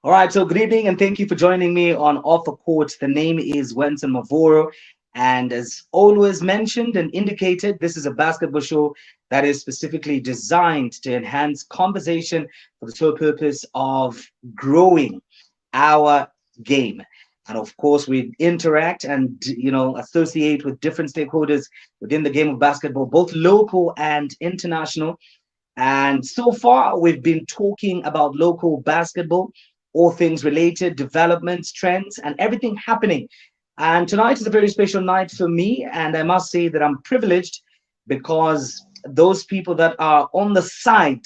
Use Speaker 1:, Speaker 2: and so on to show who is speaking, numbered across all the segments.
Speaker 1: All right, so good evening and thank you for joining me on Off the Court. The name is Wenson Mavoro, and as always mentioned and indicated, this is a basketball show that is specifically designed to enhance conversation for the sole purpose of growing our game. And of course, we interact and associate with different stakeholders within the game of basketball, both local and international. And so far, we've been talking about local basketball, all things related, developments, trends, and everything happening. And tonight is a very special night for me. And I must say that I'm privileged because those people that are on the side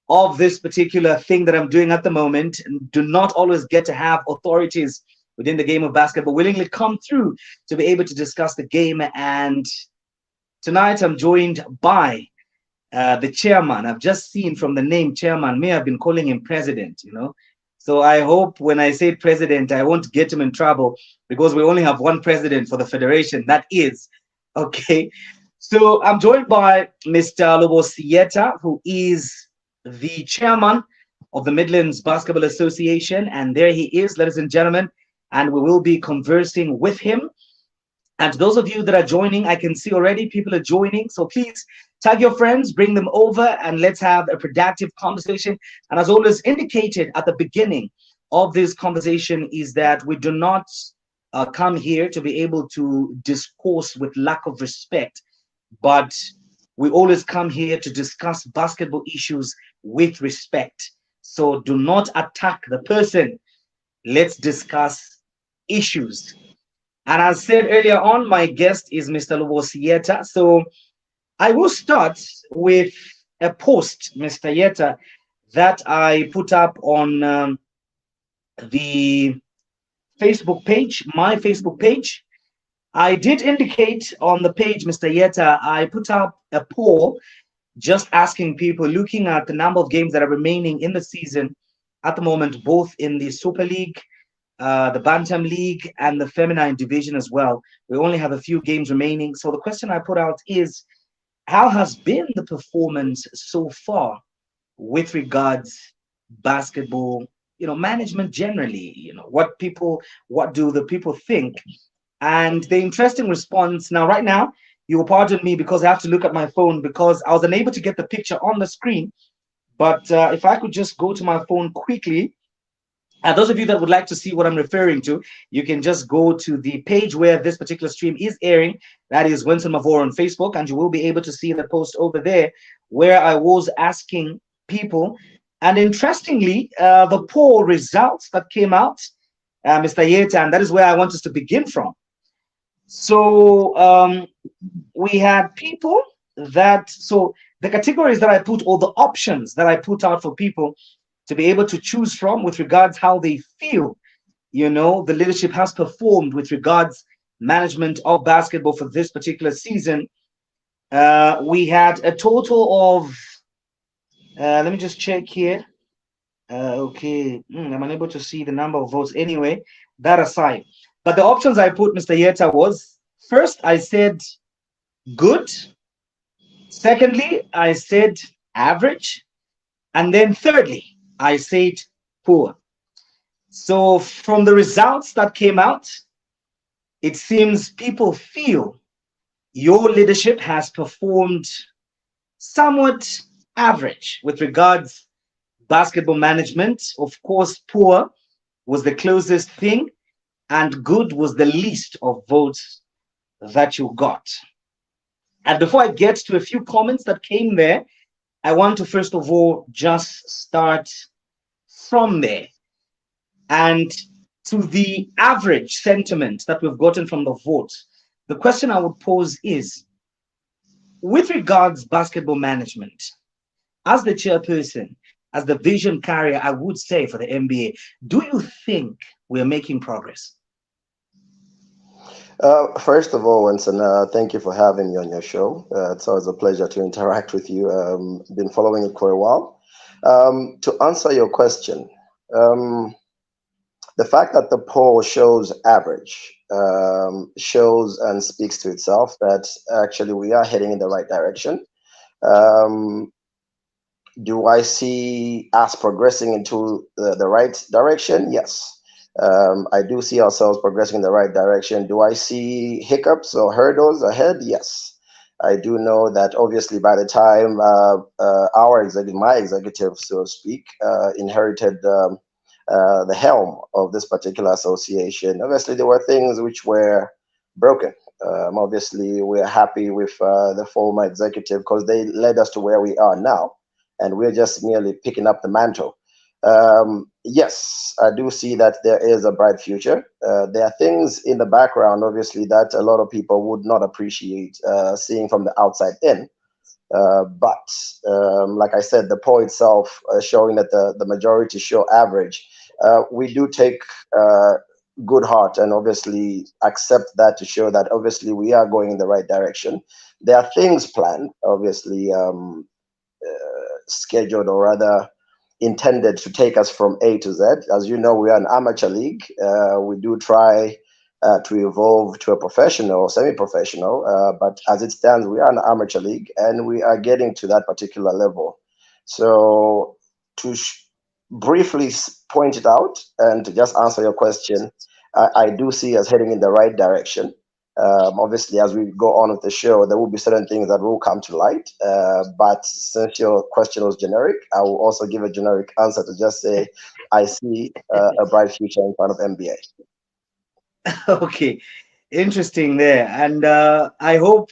Speaker 1: of this particular thing that I'm doing at the moment do not always get to have authorities within the game of basketball willingly come through to be able to discuss the game. And tonight I'm joined by the chairman. I've just seen from the name chairman, may have been calling him president. So I hope when I say president, I won't get him in trouble because we only have one president for the federation. That is okay. So I'm joined by Mr. Lobosieta, who is the chairman of the Midlands Basketball Association. And there he is, ladies and gentlemen. And we will be conversing with him. And to those of you that are joining, I can see already people are joining. So please tag your friends, bring them over, and let's have a productive conversation. And as always indicated at the beginning of this conversation, is that we do not come here to be able to discourse with lack of respect, but we always come here to discuss basketball issues with respect. So do not attack the person. Let's discuss issues. And as said earlier on, my guest is Mr. Lobosieta. So I will start with a post, Mr. Yeta, that I put up on the Facebook page, my Facebook page. I did indicate on the page, Mr. Yeta, I put up a poll just asking people, looking at the number of games that are remaining in the season at the moment, both in the Super League, the Bantam League, and the Feminine Division as well. We only have a few games remaining. So the question I put out is, how has been the performance so far with regards basketball, management generally, what do the people think? And the interesting response now, right now, you will pardon me because I have to look at my phone because I was unable to get the picture on the screen. But if I could just go to my phone quickly, and those of you that would like to see what I'm referring to, you can just go to the page where this particular stream is airing. That is Winston Mavor on Facebook, and you will be able to see the post over there where I was asking people. And interestingly, the poll results that came out, Mr. Yeta, and that is where I want us to begin from. So we had people so the categories that I put, or the options that I put out for people to be able to choose from with regards how they feel, the leadership has performed with regards management of basketball for this particular season. We had a total of, let me just check here. Okay, I'm unable to see the number of votes anyway, that aside. But the options I put, Mr. Yeta, was first, I said good. Secondly, I said average. And then thirdly, I said poor. So from the results that came out, it seems people feel your leadership has performed somewhat average with regards basketball management. Of course, poor was the closest thing, and good was the least of votes that you got. And before I get to a few comments that came there, I want to first of all just start from there. And to the average sentiment that we've gotten from the votes, the question I would pose is, with regards basketball management, as the chairperson, as the vision carrier, I would say for the NBA, do you think we're making progress?
Speaker 2: First of all, Winston, thank you for having me on your show. It's always a pleasure to interact with you. Been following it for a while. To answer your question, the fact that the poll shows average shows and speaks to itself that actually we are heading in the right direction. Um, Do I see us progressing into the right direction? Yes. I do see ourselves progressing in the right direction. Do I see hiccups or hurdles ahead? Yes. I do know that obviously by the time my executive, so to speak, inherited the helm of this particular association, obviously there were things which were broken. Obviously, we're happy with the former executive because they led us to where we are now, and we're just merely picking up the mantle. Yes, I do see that there is a bright future. There are things in the background, obviously, that a lot of people would not appreciate seeing from the outside in. But like I said, the poll itself showing that the majority show average, we do take good heart and obviously accept that to show that obviously we are going in the right direction. There are things planned, obviously scheduled or rather intended to take us from A to Z. As you know, we are an amateur league. We do try to evolve to a professional, semi-professional, but as it stands, we are an amateur league and we are getting to that particular level. So to briefly point it out and to just answer your question, I do see us heading in the right direction. Obviously, as we go on with the show, there will be certain things that will come to light. But since your question was generic, I will also give a generic answer to just say, I see a bright future in front of NBA.
Speaker 1: Okay, interesting there. And I hope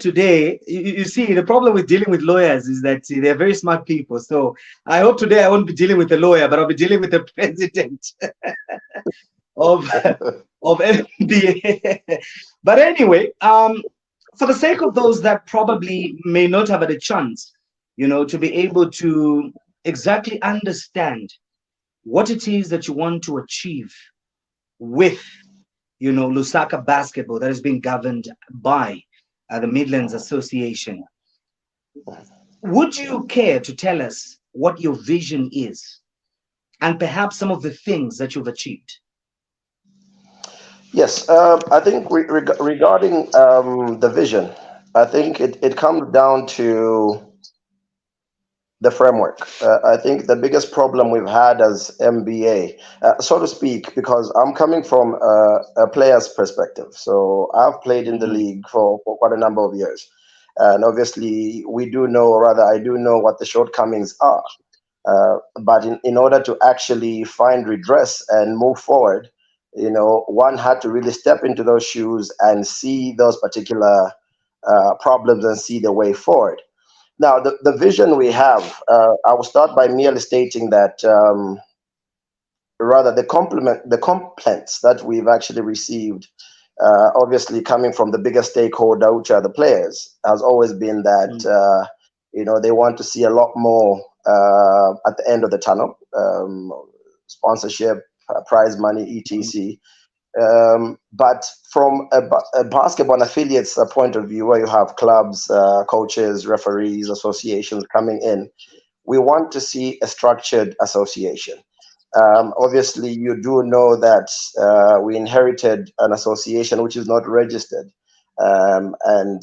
Speaker 1: today, you see, the problem with dealing with lawyers is that see, they're very smart people. So I hope today I won't be dealing with a lawyer, but I'll be dealing with the president of of NBA. But anyway, for the sake of those that probably may not have had a chance, to be able to exactly understand what it is that you want to achieve with, Lusaka basketball that is being governed by the Midlands Association. Would you care to tell us what your vision is and perhaps some of the things that you've achieved?
Speaker 2: Yes, I think regarding the vision, I think it comes down to the framework. I think the biggest problem we've had as MBA, so to speak, because I'm coming from a player's perspective. So I've played in the
Speaker 1: Mhm.
Speaker 2: league for quite a number of years. And obviously, we do know, or rather, I do know what the shortcomings are. But in order to actually find redress and move forward, one had to really step into those shoes and see those particular problems and see the way forward. Now, the vision we have, I will start by merely stating that rather the complaints that we've actually received, obviously coming from the biggest stakeholder, which are the players, has always been that
Speaker 1: Mm.
Speaker 2: they want to see a lot more at the end of the tunnel, sponsorship, prize money, etc. But from a basketball affiliates point of view, where you have clubs, coaches, referees, associations coming in, we want to see a structured association. Obviously, you do know that we inherited an association which is not registered. And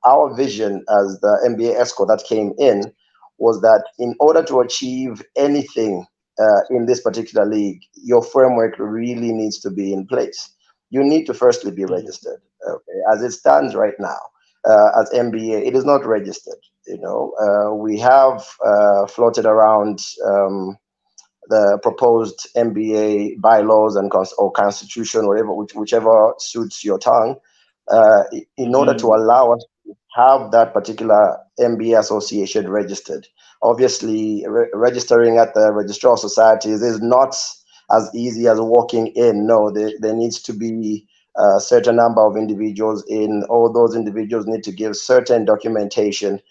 Speaker 2: our vision as the NBA ESCO that came in was that in order to achieve anything in this particular league, your framework really needs to be in place. You need to firstly be
Speaker 1: Mhm.
Speaker 2: registered. Okay? As it stands right now, as NBA, it is not registered. We have floated around the proposed NBA bylaws and or constitution, whatever, whichever suits your tongue, in order to
Speaker 1: Mhm.
Speaker 2: allow us to have that particular NBA association registered. Obviously, registering at the registrar of societies is not as easy as walking in. No, there needs to be a certain number of individuals in. All those individuals need to give certain documentation.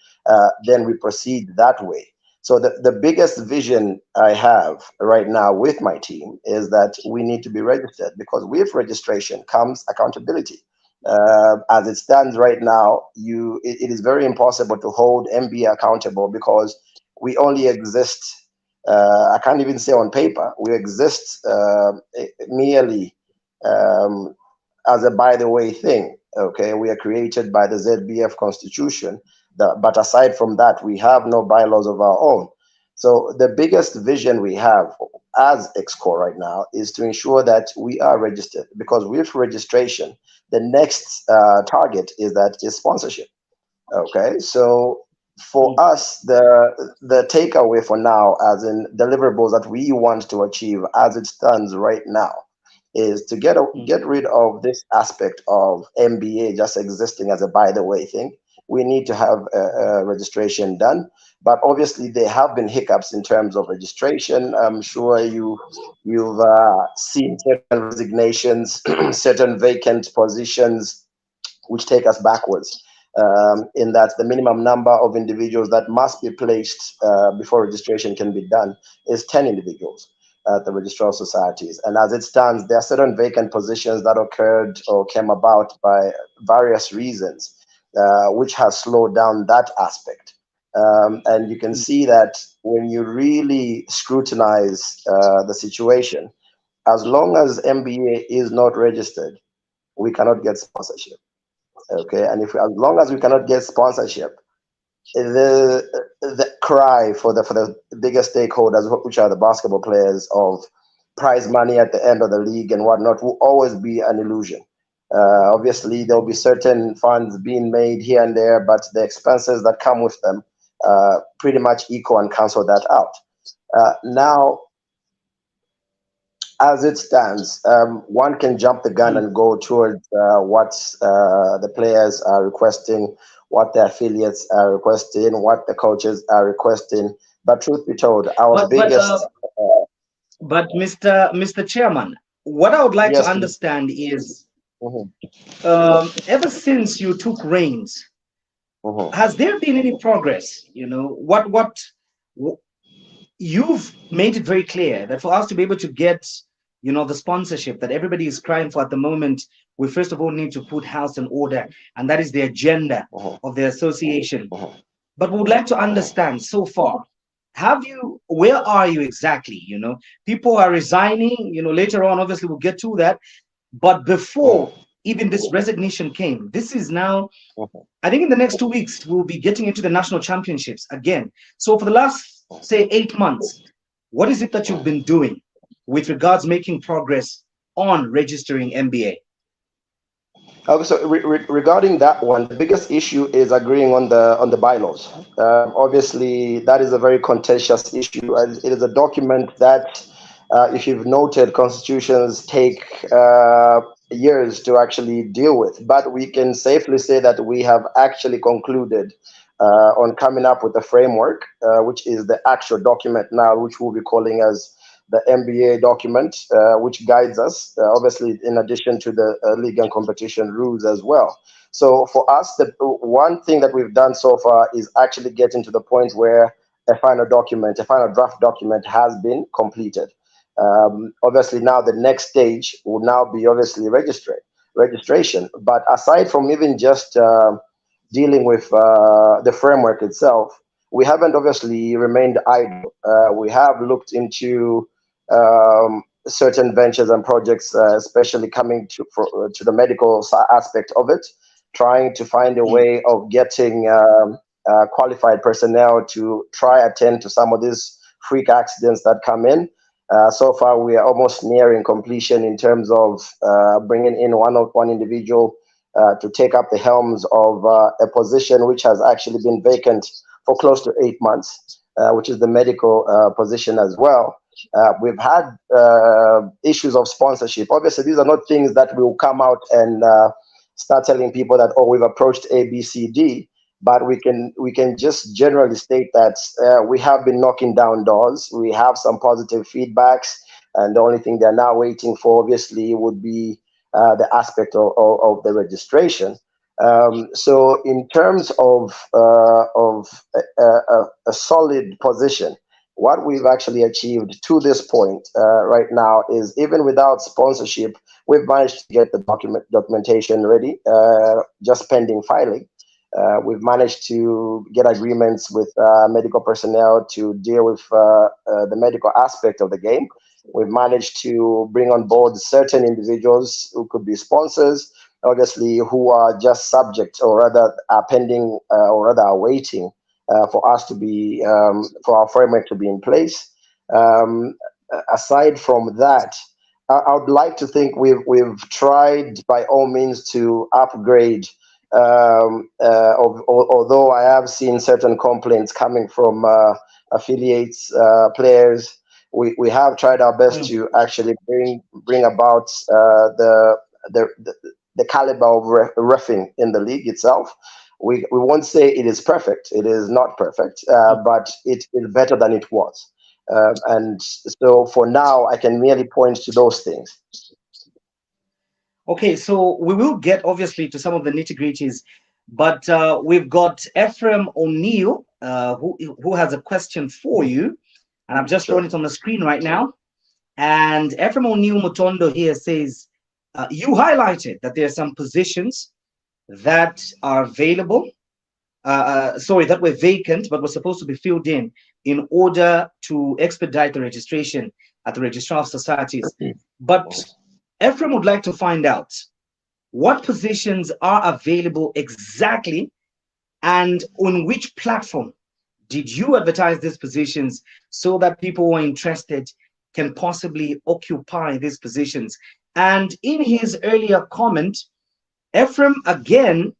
Speaker 2: Then we proceed that way. So the biggest vision I have right now with my team is that we need to be registered, because with registration comes accountability. As it stands right now, it is very impossible to hold MBA accountable, because we only exist. I can't even say on paper. We exist merely as a by the way thing. Okay, we are created by the ZBF Constitution. But aside from that, we have no bylaws of our own. So the biggest vision we have as EXCO right now is to ensure that we are registered, because with registration, the next target is sponsorship. Okay, so for
Speaker 1: Mm,
Speaker 2: us, the takeaway for now, as in deliverables that we want to achieve as it stands right now, is to
Speaker 1: mm,
Speaker 2: get rid of this aspect of MBA just existing as a by the way thing. We need to have a registration done, but obviously there have been hiccups in terms of registration. I'm sure you've seen certain resignations, certain vacant positions, which take us backwards. In that the minimum number of individuals that must be placed before registration can be done is 10 individuals at the registrar societies. And as it stands, there are certain vacant positions that occurred or came about by various reasons, which has slowed down that aspect. And you can
Speaker 1: mm.
Speaker 2: see that when you really scrutinize the situation, as long as MBA is not registered, we cannot get sponsorship. Okay, and if as long as we cannot get sponsorship, the cry for the biggest stakeholders, which are the basketball players, of prize money at the end of the league and whatnot, will always be an illusion. Obviously, there will be certain funds being made here and there, but the expenses that come with them pretty much equal and cancel that out. Now, as it stands, one can jump the gun
Speaker 1: Mm.
Speaker 2: and go towards what the players are requesting, what the affiliates are requesting, what the coaches are requesting. But truth be told, our
Speaker 1: But but uh,
Speaker 2: biggest
Speaker 1: but Mr. Chairman, what I would like to
Speaker 2: yes, please.
Speaker 1: understand is,
Speaker 2: Mhm,
Speaker 1: ever since you took reins,
Speaker 2: mhm,
Speaker 1: has there been any progress? Wh- you've made it very clear that for us to be able to get, the sponsorship that everybody is crying for at the moment, we first of all need to put house in order, and that is the agenda
Speaker 2: mhm,
Speaker 1: of the association.
Speaker 2: mhm,
Speaker 1: But we would like to
Speaker 2: mhm,
Speaker 1: understand so far, where are you exactly? People are resigning, later on, obviously, we'll get to that. But
Speaker 2: mhm,
Speaker 1: before even this resignation came, this is now,
Speaker 2: mhm,
Speaker 1: I think in the next 2 weeks, we'll be getting into the national championships again. So for the last, say, 8 months, what is it that you've
Speaker 2: mhm.
Speaker 1: been doing with regards making progress on registering MBA?
Speaker 2: Okay, so regarding that one, the biggest issue is agreeing on the bylaws. Obviously, that is a very contentious issue. It is a document that, if you've noted, constitutions take years to actually deal with. But we can safely say that we have actually concluded on coming up with a framework, which is the actual document now, which we'll be calling as the MBA document, which guides us, obviously, in addition to the league and competition rules as well. So for us, the one thing that we've done so far is actually getting to the point where a final draft document has been completed. Obviously, now the next stage will now be obviously registration. But aside from even just dealing with the framework itself, we haven't obviously remained idle. We have looked into certain ventures and projects, especially coming to the medical aspect of it, trying to find a
Speaker 1: Mm.
Speaker 2: way of getting qualified personnel to try attend to some of these freak accidents that come in. So far, we are almost nearing completion in terms of bringing in one individual to take up the helms of a position which has actually been vacant for close to 8 months, which is the medical position as well. We've had issues of sponsorship. Obviously, these are not things that will come out and start telling people that, oh, we've approached A, B, C, D. But we can just generally state that we have been knocking down doors. We have some positive feedbacks, and the only thing they're now waiting for, obviously, would be the aspect of the registration. So, in terms of a solid position, what we've actually achieved to this point right now is, even without sponsorship, we've managed to get the documentation ready, just pending filing. We've managed to get agreements with medical personnel to deal with the medical aspect of the game. We've managed to bring on board certain individuals who could be sponsors. obviously, who are just subject, or rather are pending, or rather are waiting for us to be, for our framework to be in place. Um, Aside from that, I would like to think we've tried by all means to upgrade. Although I have seen certain complaints coming from affiliates, players, we have tried our best to actually bring about the the caliber of reffing in the league itself. We won't say it is perfect. It is not perfect, but it is better than it was. And so for now, I can merely point to those things.
Speaker 1: Okay, so we will get obviously to some of the nitty gritties, but we've got Ephraim O'Neill who has a question for you, and I've just thrown it on the screen right now. And Ephraim O'Neill Mutondo here says, you highlighted that there are some positions that are available, sorry, that were vacant but were supposed to be filled in order to expedite the registration at the Registrar of Societies. But Ephraim would like to find out what positions are available exactly, and on which platform did you advertise these positions so that people who are interested can possibly occupy these positions. And in his earlier comment, Ephraim again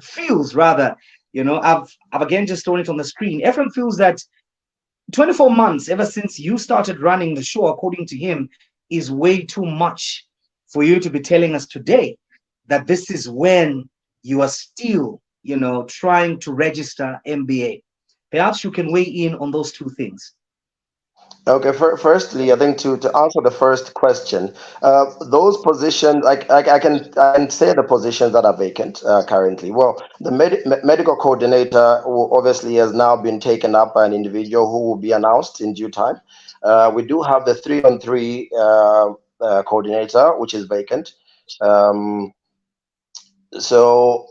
Speaker 1: feels rather, I've again just thrown it on the screen. Ephraim feels that 24 months ever since you started running the show, according to him, is way too much for you to be telling us today that this is when you are still, trying to register MBA. Perhaps you can weigh in on those two things.
Speaker 2: Okay, firstly, I think to answer the first question, those positions, I can say the positions that are vacant currently. Well, the medical coordinator who obviously has now been taken up by an individual who will be announced in due time. We do have the 3-on-3 coordinator, which is vacant. Um, so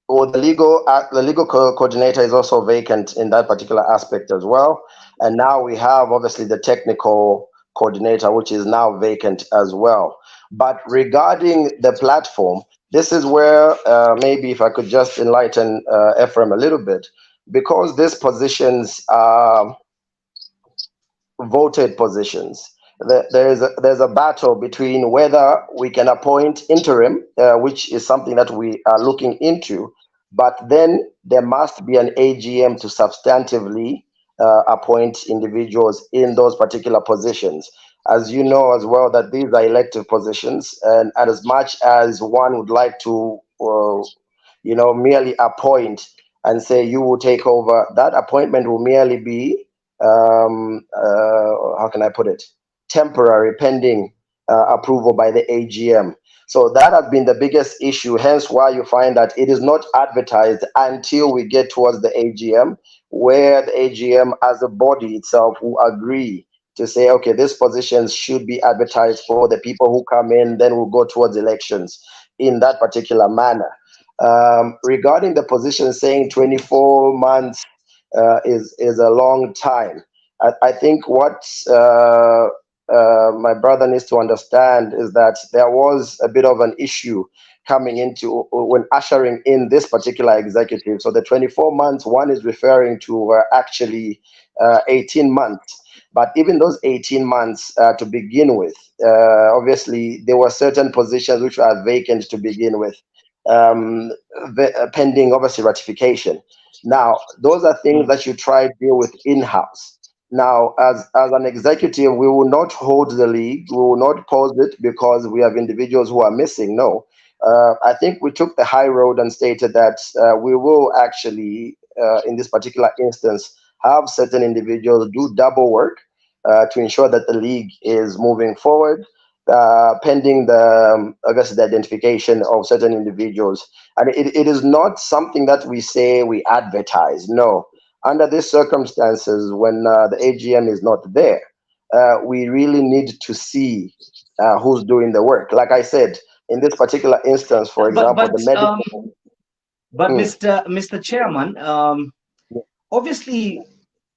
Speaker 2: or the legal coordinator is also vacant in that particular aspect as well. And now we have obviously the technical coordinator, which is now vacant as well. But regarding the platform, this is where maybe if I could just enlighten Ephraim a little bit, because these positions are voted positions. There's a battle between whether we can appoint interim, which is something that we are looking into, but then there must be an AGM to substantively appoint individuals in those particular positions. As you know as well, that these are elective positions, and as much as one would like to, merely appoint and say you will take over, that appointment will merely be how can I put it, temporary, pending approval by the AGM. So that has been the biggest issue, hence why you find that it is not advertised until we get towards the AGM, where the AGM as a body itself will agree to say, okay, these positions should be advertised for the people who come in, then we'll go towards elections in that particular manner. Regarding the position saying 24 months is a long time. I think what my brother needs to understand is that there was a bit of an issue coming into when ushering in this particular executive. So the 24 months, one is referring to actually 18 months. But even those 18 months to begin with, obviously there were certain positions which were vacant to begin with, pending obviously ratification. Now, those are things that you try to deal with in-house. Now, as an executive, we will not hold the league. We will not pause it because we have individuals who are missing. No. I think we took the high road and stated that we will actually, in this particular instance, have certain individuals do double work to ensure that the league is moving forward, pending I guess, the identification of certain individuals. And it is not something that we say we advertise. No. Under these circumstances, when the AGM is not there, we really need to see who's doing the work. Like I said, in this particular instance, for example, the medical.
Speaker 1: But Mr. Chairman, obviously,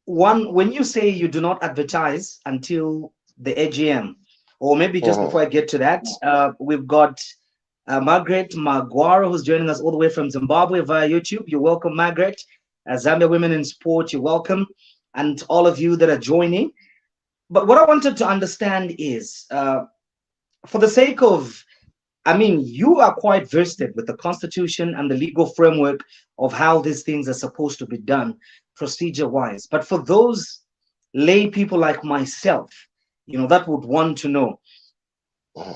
Speaker 1: when you say you do not advertise until the AGM, or maybe just before I get to that, we've got Margaret Maguaro, who's joining us all the way from Zimbabwe via YouTube. You're welcome, Margaret. Zambia Women in Sport, you're welcome. And all of you that are joining. But what I wanted to understand is, for the sake of, I mean, you are quite versed with the Constitution and the legal framework of how these things are supposed to be done procedure-wise. But for those lay people like myself, that would want to know,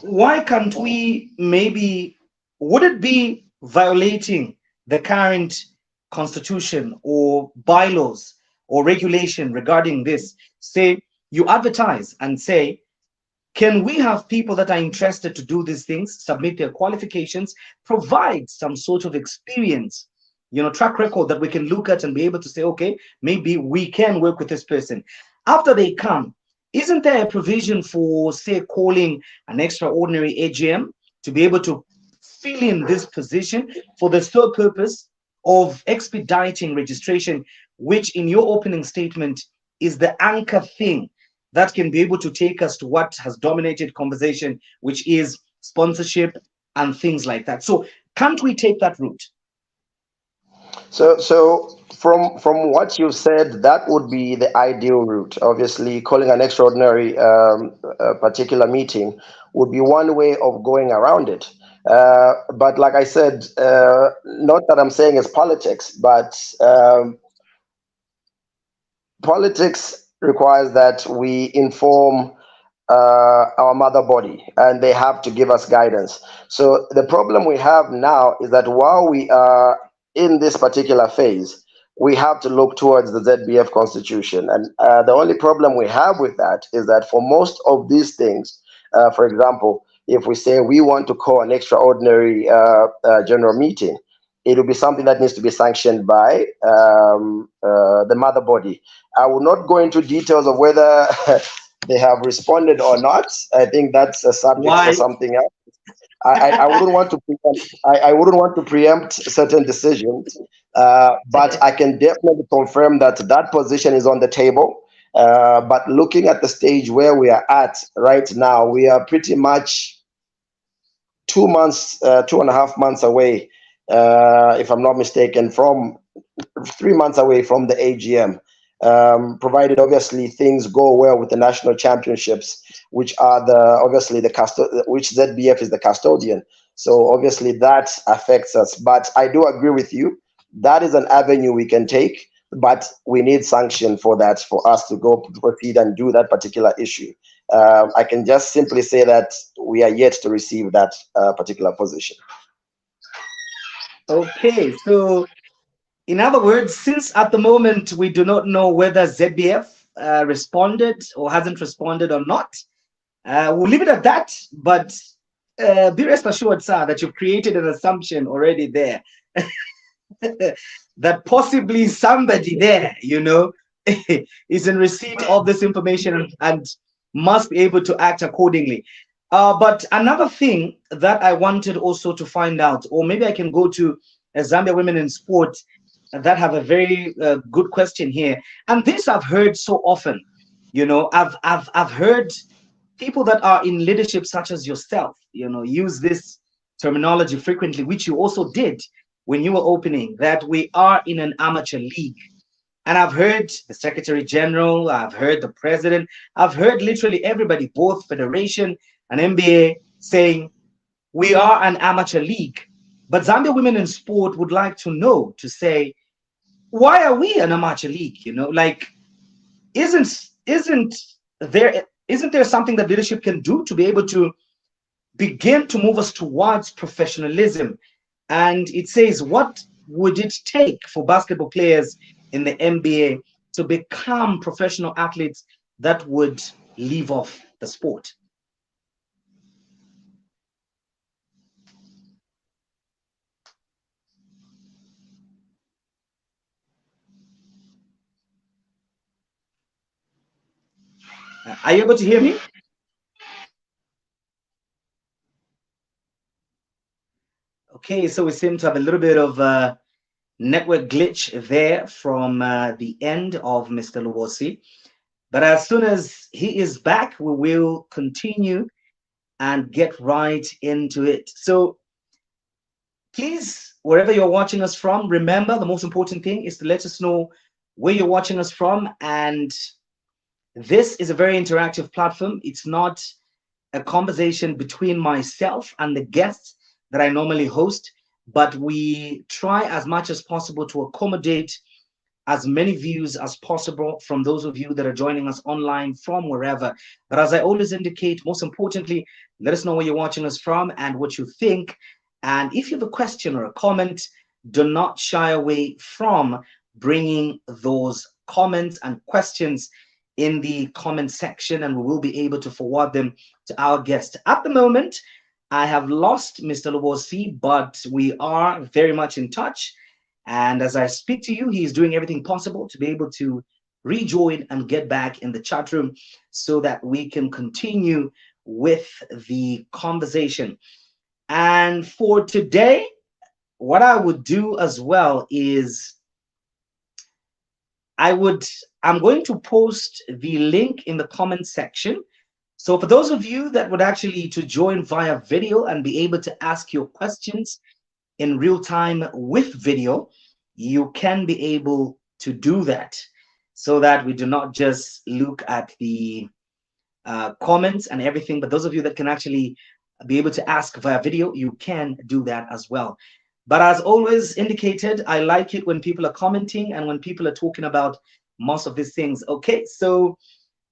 Speaker 1: why can't we maybe, would it be violating the current constitution or bylaws or regulation regarding this? Say you advertise and say, can we have people that are interested to do these things, submit their qualifications, provide some sort of experience, track record that we can look at and be able to say, okay, maybe we can work with this person. After they come, isn't there a provision for, say, calling an extraordinary AGM to be able to fill in this position for the sole purpose of expediting registration, which in your opening statement is the anchor thing that can be able to take us to what has dominated conversation, which is sponsorship and things like that. So can't we take that route?
Speaker 2: So from what you said, that would be the ideal route. Obviously, calling an extraordinary particular meeting would be one way of going around it. But like I said, not that I'm saying it's politics, but politics requires that we inform our mother body, and they have to give us guidance. So the problem we have now is that while we are in this particular phase, we have to look towards the ZBF constitution. And the only problem we have with that is that for most of these things, for example, if we say we want to call an extraordinary general meeting, it will be something that needs to be sanctioned by the mother body. I will not go into details of whether they have responded or not. I think that's a subject for something else. I wouldn't want to I wouldn't want to preempt certain decisions, but I can definitely confirm that that position is on the table. But looking at the stage where we are at right now, we are pretty much 2 months, 2.5 months away, if I'm not mistaken, from 3 months away from the AGM. Provided obviously things go well with the national championships, which are which ZBF is the custodian. So obviously that affects us. But I do agree with you. That is an avenue we can take, but we need sanction for that, for us to go proceed and do that particular issue. I can just simply say that we are yet to receive that particular position.
Speaker 1: Okay, so in other words, since at the moment we do not know whether ZBF responded or hasn't responded or not, we'll leave it at that. But be rest assured, sir, that you've created an assumption already there that possibly somebody there, is in receipt of this information and must be able to act accordingly. But another thing that I wanted also to find out, or maybe I can go to Zambia Women in Sport that have a very good question here. And this I've heard so often. I've heard people that are in leadership, such as yourself, use this terminology frequently, which you also did when you were opening, that we are in an amateur league. And I've heard the Secretary General, I've heard the President, I've heard literally everybody, both Federation and NBA, saying we are an amateur league. But Zambia Women in Sport would like to know, to say, why are we an amateur league? Like, isn't there something that leadership can do to be able to begin to move us towards professionalism? And it says, what would it take for basketball players in the NBA to become professional athletes that would leave off the sport? Are you able to hear me? Okay, so we seem to have a little bit of a network glitch there from the end of Mr. Luwosi. But as soon as he is back, we will continue and get right into it. So Please, wherever you're watching us from, remember the most important thing is to let us know where you're watching us from. And this is a very interactive platform. It's not a conversation between myself and the guests that I normally host, but we try as much as possible to accommodate as many views as possible from those of you that are joining us online from wherever. But as I always indicate, most importantly, let us know where you're watching us from and what you think. And if you have a question or a comment, do not shy away from bringing those comments and questions in the comment section, and we will be able to forward them to our guest. At the moment, I have lost Mr. Lobosi, but we are very much in touch. And as I speak to you, he's doing everything possible to be able to rejoin and get back in the chat room so that we can continue with the conversation. And for today, what I would do as well is I'm going to post the link in the comment section. So for those of you that would actually to join via video and be able to ask your questions in real time with video, you can be able to do that so that we do not just look at the comments and everything, but those of you that can actually be able to ask via video, you can do that as well. But as always indicated, I like it when people are commenting and when people are talking about most of these things. Okay, so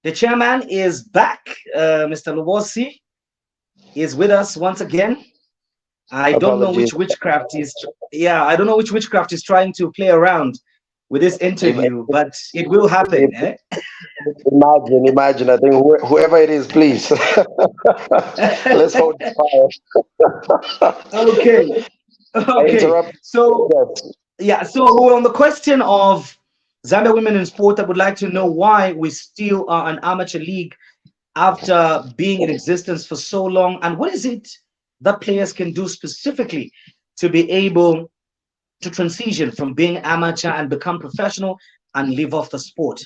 Speaker 1: the chairman is back. Mr. Lubosi is with us once again. I don't know
Speaker 2: Apologies.
Speaker 1: which witchcraft is, yeah, I don't know which witchcraft is trying to play around with this
Speaker 2: Im-
Speaker 1: interview, but it will happen.
Speaker 2: im-
Speaker 1: Eh?
Speaker 2: Imagine. I think whoever it is, please, let's hold the fire.
Speaker 1: Okay,
Speaker 2: I
Speaker 1: okay.
Speaker 2: interrupt.
Speaker 1: So,
Speaker 2: Yes.
Speaker 1: yeah, so on the question of Zambia women in sport, I would like to know why we still are an amateur league after being in existence for so long, and what is it that players can do specifically to be able to transition from being amateur and become professional and live off the sport?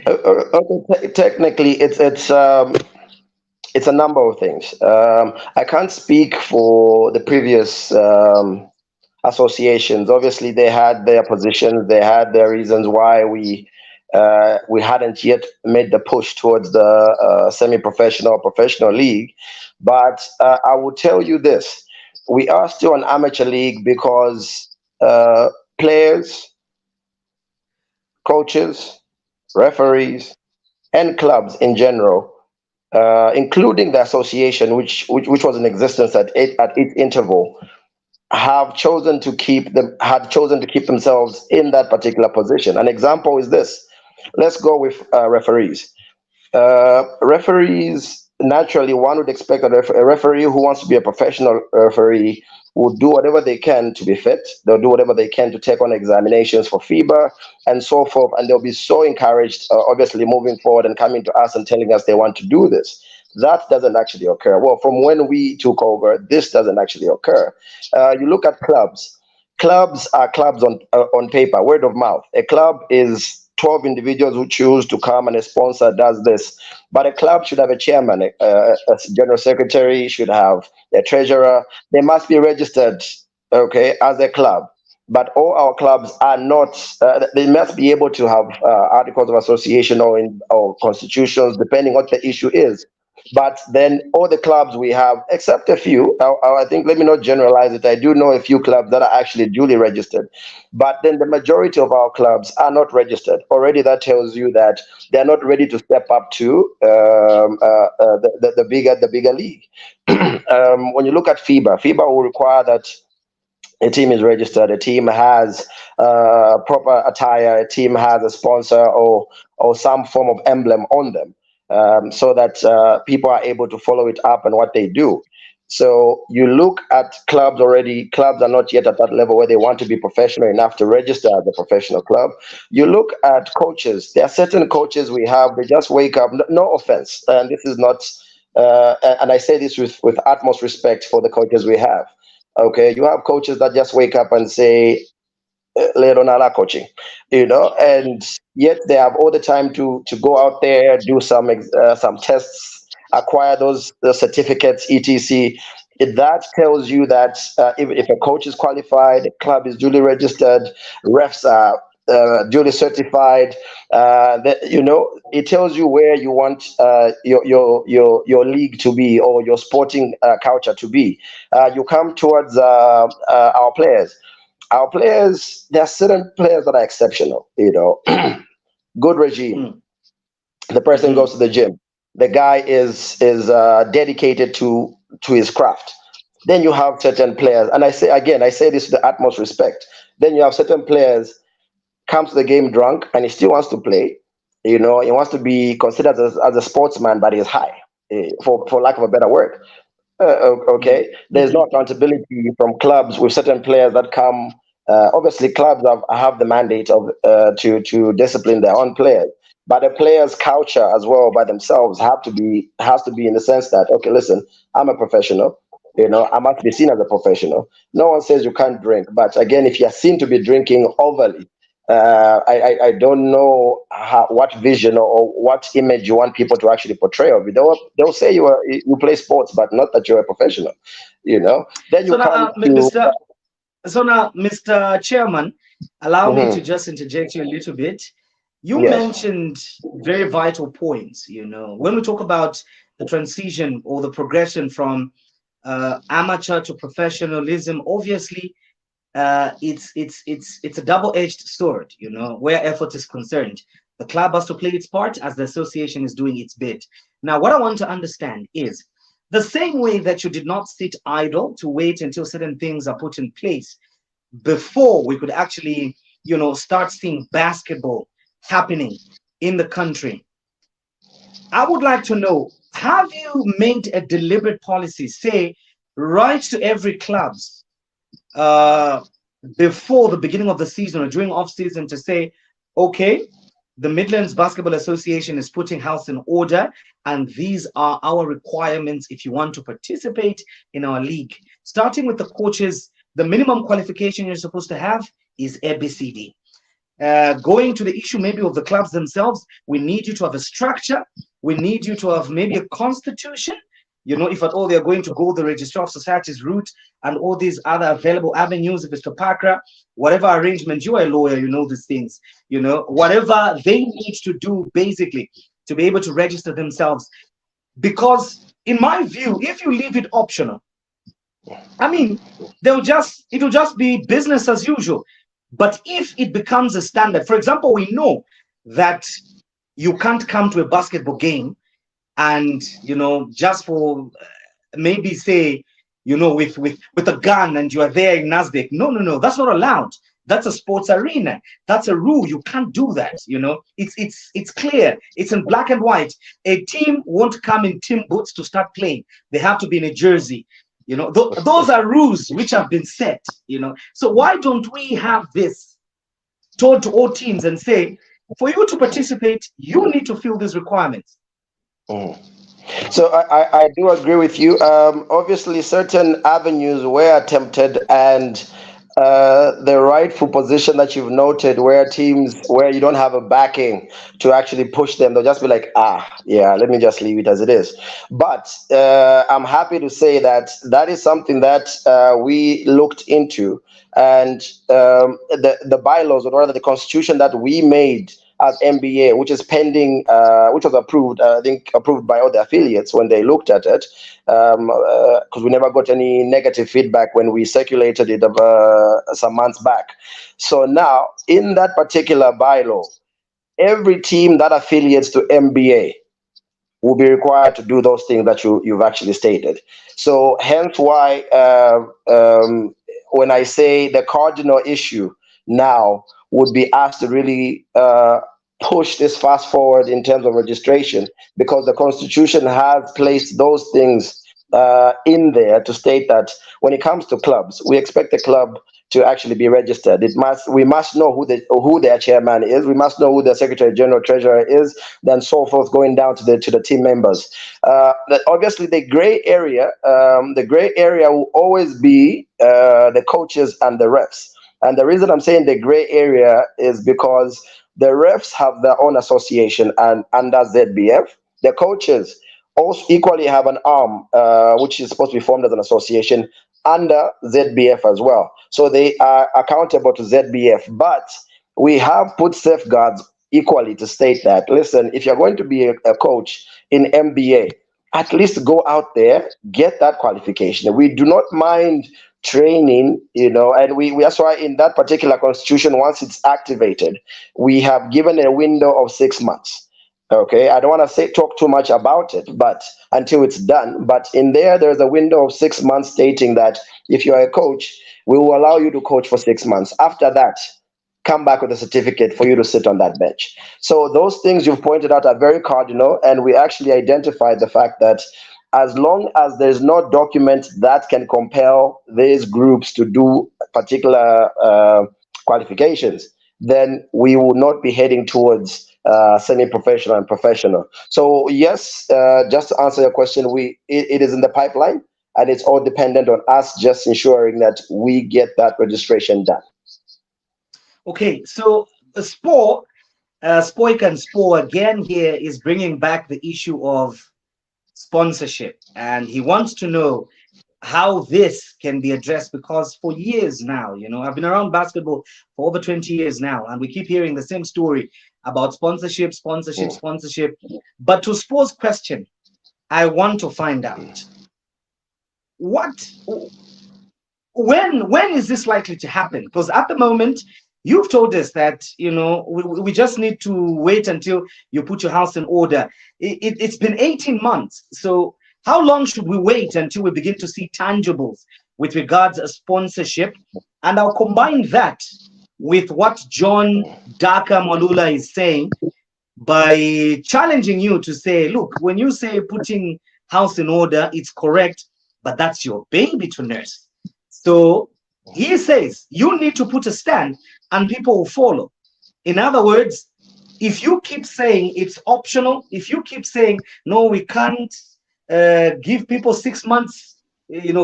Speaker 2: Okay, technically, it's a number of things. I can't speak for the previous associations. Obviously, they had their positions, they had their reasons why we hadn't yet made the push towards the semi-professional professional league. But I will tell you this: we are still an amateur league because players, coaches, referees, and clubs in general, including the association, which was in existence at its interval, have chosen to keep them had chosen to keep themselves in that particular position. An example is this. Let's go with referees. Referees, naturally, one would expect that a referee who wants to be a professional referee will do whatever they can to be fit. They'll do whatever they can to take on examinations for FIBA and so forth. And they'll be so encouraged, obviously, moving forward and coming to us and telling us they want to do this. That doesn't actually occur. Well, from when we took over, this doesn't actually occur. You look at clubs. Clubs are clubs on paper, word of mouth. A club is 12 individuals who choose to come, and a sponsor does this. But a club should have a chairman, a general secretary, should have a treasurer. They must be registered, okay, as a club. But all our clubs are not. They must be able to have articles of association or constitutions, depending what the issue is. But then all the clubs we have, except a few, I think, let me not generalize it. I do know a few clubs that are actually duly registered, but then the majority of our clubs are not registered. Already, that tells you that they're not ready to step up to the bigger league. When you look at FIBA will require that a team is registered, a team has proper attire, a team has a sponsor or some form of emblem on them, so that people are able to follow it up and what they do. So you look at clubs already, clubs are not yet at that level where they want to be professional enough to register as a professional club. You look at coaches, there are certain coaches we have, they just wake up, no offense, and this is not, and I say this with utmost respect for the coaches we have. Okay, you have coaches that just wake up and say, Leonala coaching, and yet they have all the time to go out there, do some tests, acquire those certificates, etc. That tells you that if a coach is qualified, the club is duly registered, refs are duly certified. It tells you where you want your league to be, or your sporting culture to be. You come towards our players. Our players, there are certain players that are exceptional. Good regime.
Speaker 1: Mm,
Speaker 2: The person goes
Speaker 1: mhm,
Speaker 2: to the gym. The guy is dedicated to his craft. Then you have certain players, and I say this with the utmost respect. Then you have certain players comes to the game drunk and he still wants to play. He wants to be considered as a sportsman, but he's high, for lack of a better word. Okay,
Speaker 1: mm,
Speaker 2: there's no
Speaker 1: mhm.
Speaker 2: accountability from clubs with certain players that come. Obviously, clubs have the mandate of to discipline their own players, but the players' culture as well by themselves has to be in the sense that, okay, listen, I'm a professional. I must be seen as a professional. No one says you can't drink, but again, if you're seen to be drinking overly, I don't know what vision or what image you want people to actually portray of you. They'll say you play sports, but not that you're a professional. Then you
Speaker 1: So now,
Speaker 2: come to.
Speaker 1: Mr. Chairman, allow me to
Speaker 2: Mhm.
Speaker 1: just interject you a little bit. You
Speaker 2: Yes.
Speaker 1: mentioned very vital points. When we talk about the transition or the progression from amateur to professionalism, obviously, it's a double-edged sword. Where effort is concerned, the club has to play its part as the association is doing its bit. Now, what I want to understand is the same way that you did not sit idle to wait until certain things are put in place before we could actually, start seeing basketball happening in the country. I would like to know, have you made a deliberate policy, say, right to every clubs, uh, before the beginning of the season or during off season to say, okay, the Midlands Basketball Association is putting house in order, and these are our requirements if you want to participate in our league. Starting with the coaches, the minimum qualification you're supposed to have is ABCD. Going to the issue maybe of the clubs themselves, we need you to have a structure. We need you to have maybe a constitution. If at all they're going to go the registrar of societies route and all these other available avenues, if it's to Pakra, whatever arrangement, you are a lawyer, you know these things, whatever they need to do basically to be able to register themselves. Because in my view, if you leave it optional, I mean, it'll just be business as usual. But if it becomes a standard, for example, we know that you can't come to a basketball game and just for maybe say with a gun and you are there in Nasdaq. No, that's not allowed. That's a sports arena. That's a rule. You can't do that. It's clear. It's in black and white. A team won't come in team boots to start playing. They have to be in a jersey. Those are rules which have been set. So why don't we have this told to all teams and say, for you to participate, you need to fill these requirements.
Speaker 2: Mhm. So I do agree with you. Obviously, certain avenues were attempted, and the rightful position that you've noted, where teams where you don't have a backing to actually push them, they'll just be like, yeah, let me just leave it as it is. But I'm happy to say that that is something that we looked into, and the bylaws, or rather the constitution that we made as MBA, which is pending, which was approved, I think approved by all the affiliates when they looked at it, because we never got any negative feedback when we circulated it some months back. So now, in that particular bylaw, every team that affiliates to MBA will be required to do those things that you've actually stated. So hence why when I say the cardinal issue now would be asked to really push this fast forward in terms of registration, because the constitution has placed those things in there to state that when it comes to clubs, we expect the club to actually be registered. We must know who their chairman is. We must know who their secretary general treasurer is. Then so forth, going down to the team members. Obviously, the gray area will always be the coaches and the refs. And the reason I'm saying the gray area is because the refs have their own association and under ZBF. The coaches also equally have an arm which is supposed to be formed as an association under ZBF as well. So they are accountable to ZBF, but we have put safeguards equally to state that, listen, if you're going to be a coach in MBA, at least go out there, get that qualification. We do not mind training, and that's why in that particular constitution, once it's activated, we have given a window of 6 months. Okay, I don't want to say talk too much about it, but until it's done. But in there's a window of 6 months stating that if you are a coach, we will allow you to coach for 6 months. After that, come back with a certificate for you to sit on that bench. So those things you've pointed out are very cardinal, and we actually identified the fact that as long as there's no document that can compel these groups to do particular qualifications, then we will not be heading towards semi-professional and professional. So yes, just to answer your question, it is in the pipeline, and it's all dependent on us just ensuring that we get that registration done.
Speaker 1: Okay, so Spoik and Spore again here is bringing back the issue of sponsorship, and he wants to know how this can be addressed, because for years now, I've been around basketball for over 20 years now, and we keep hearing the same story about sponsorship. But to Spore's question, I want to find out when is this likely to happen? Because at the moment, you've told us that we just need to wait until you put your house in order. It's been 18 months. So how long should we wait until we begin to see tangibles with regards to sponsorship? And I'll combine that with what John Daka Malula is saying by challenging you to say, look, when you say putting house in order, it's correct, but that's your baby to nurse. So he says you need to put a stand and people will follow. In other words, if you keep saying it's optional, if you keep saying, no, we can't give people 6 months,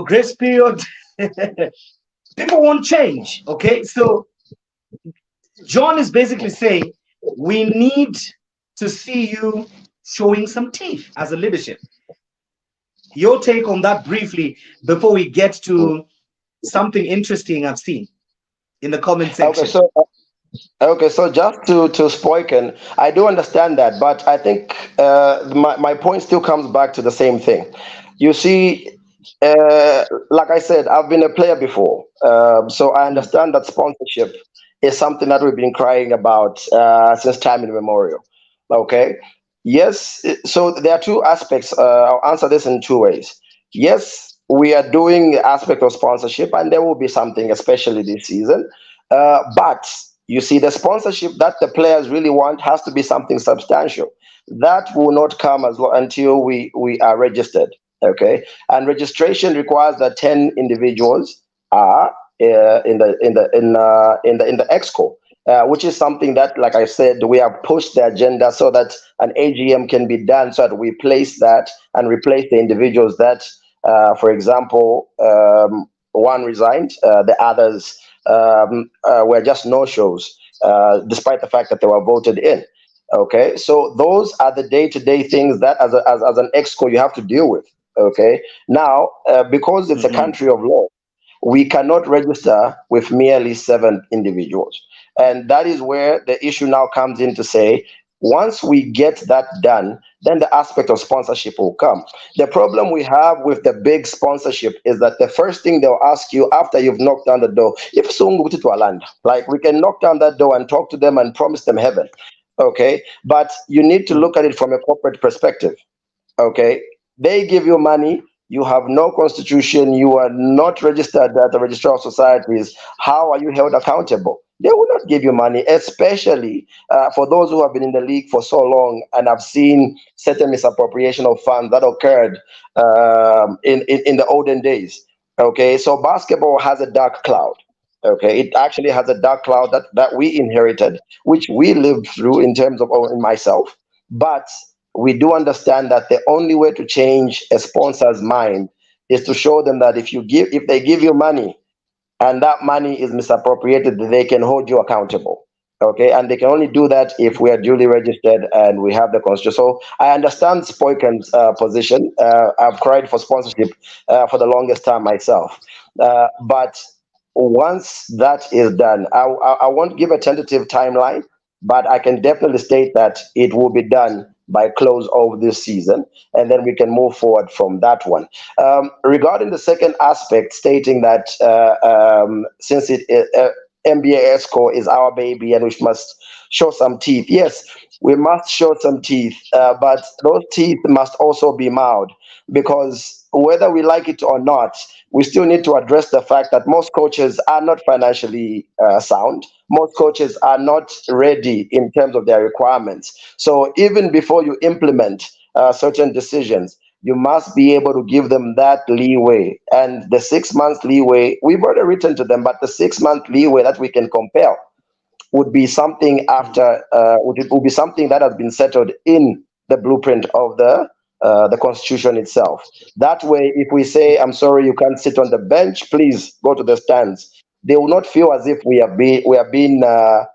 Speaker 1: grace period, people won't change. Okay, so John is basically saying we need to see you showing some teeth as a leadership. Your take on that briefly before we get to something interesting I've seen in the comment section.
Speaker 2: Okay, so just to Spoiken, I do understand that, but I think my point still comes back to the same thing. You see, like I said, I've been a player before, so I understand that sponsorship is something that we've been crying about since time immemorial. Okay, yes, so there are two aspects. I'll answer this in two ways. Yes, we are doing the aspect of sponsorship, and there will be something, especially this season. But you see, the sponsorship that the players really want has to be something substantial. That will not come until we are registered. Okay, and registration requires that 10 individuals are in the exco. Which is something that, like I said, we have pushed the agenda so that an AGM can be done, so that we place that and replace the individuals that, for example, one resigned, the others were just no-shows, despite the fact that they were voted in. Okay, so those are the day-to-day things that, as an exco, you have to deal with. Okay, now because it's a country of law, we cannot register with merely 7 individuals. And that is where the issue now comes in to say, once we get that done, then the aspect of sponsorship will come. The problem we have with the big sponsorship is that the first thing they'll ask you after you've knocked down the door, if someone to a land, like we can knock down that door and talk to them and promise them heaven. Okay, but you need to look at it from a corporate perspective. Okay, they give you money. You have no constitution. You are not registered at the registrar of societies. How are you held accountable? They will not give you money, especially for those who have been in the league for so long and have seen certain misappropriation of funds that occurred in the olden days. Okay, so basketball has a dark cloud. Okay, it actually has a dark cloud that we inherited, which we lived through in terms of in myself. But we do understand that the only way to change a sponsor's mind is to show them that if they give you money and that money is misappropriated, they can hold you accountable. Okay, and they can only do that if we are duly registered and we have the constitution. So I understand Spoiken's position. I've cried for sponsorship for the longest time myself. But once that is done, I won't give a tentative timeline, but I can definitely state that it will be done by close of this season, and then we can move forward from that one. Regarding the second aspect, stating that since NBA ESCO is our baby and we must show some teeth. Yes, we must show some teeth, but those teeth must also be mild, because whether we like it or not, we still need to address the fact that most coaches are not financially sound. Most coaches are not ready in terms of their requirements. So even before you implement certain decisions, you must be able to give them that leeway. And the 6 months leeway, we've already written to them, but the 6 month leeway that we can compel would be something after would be something that has been settled in the blueprint of the constitution itself. That way, if we say, I'm sorry, you can't sit on the bench, please go to the stands, they will not feel as if we are being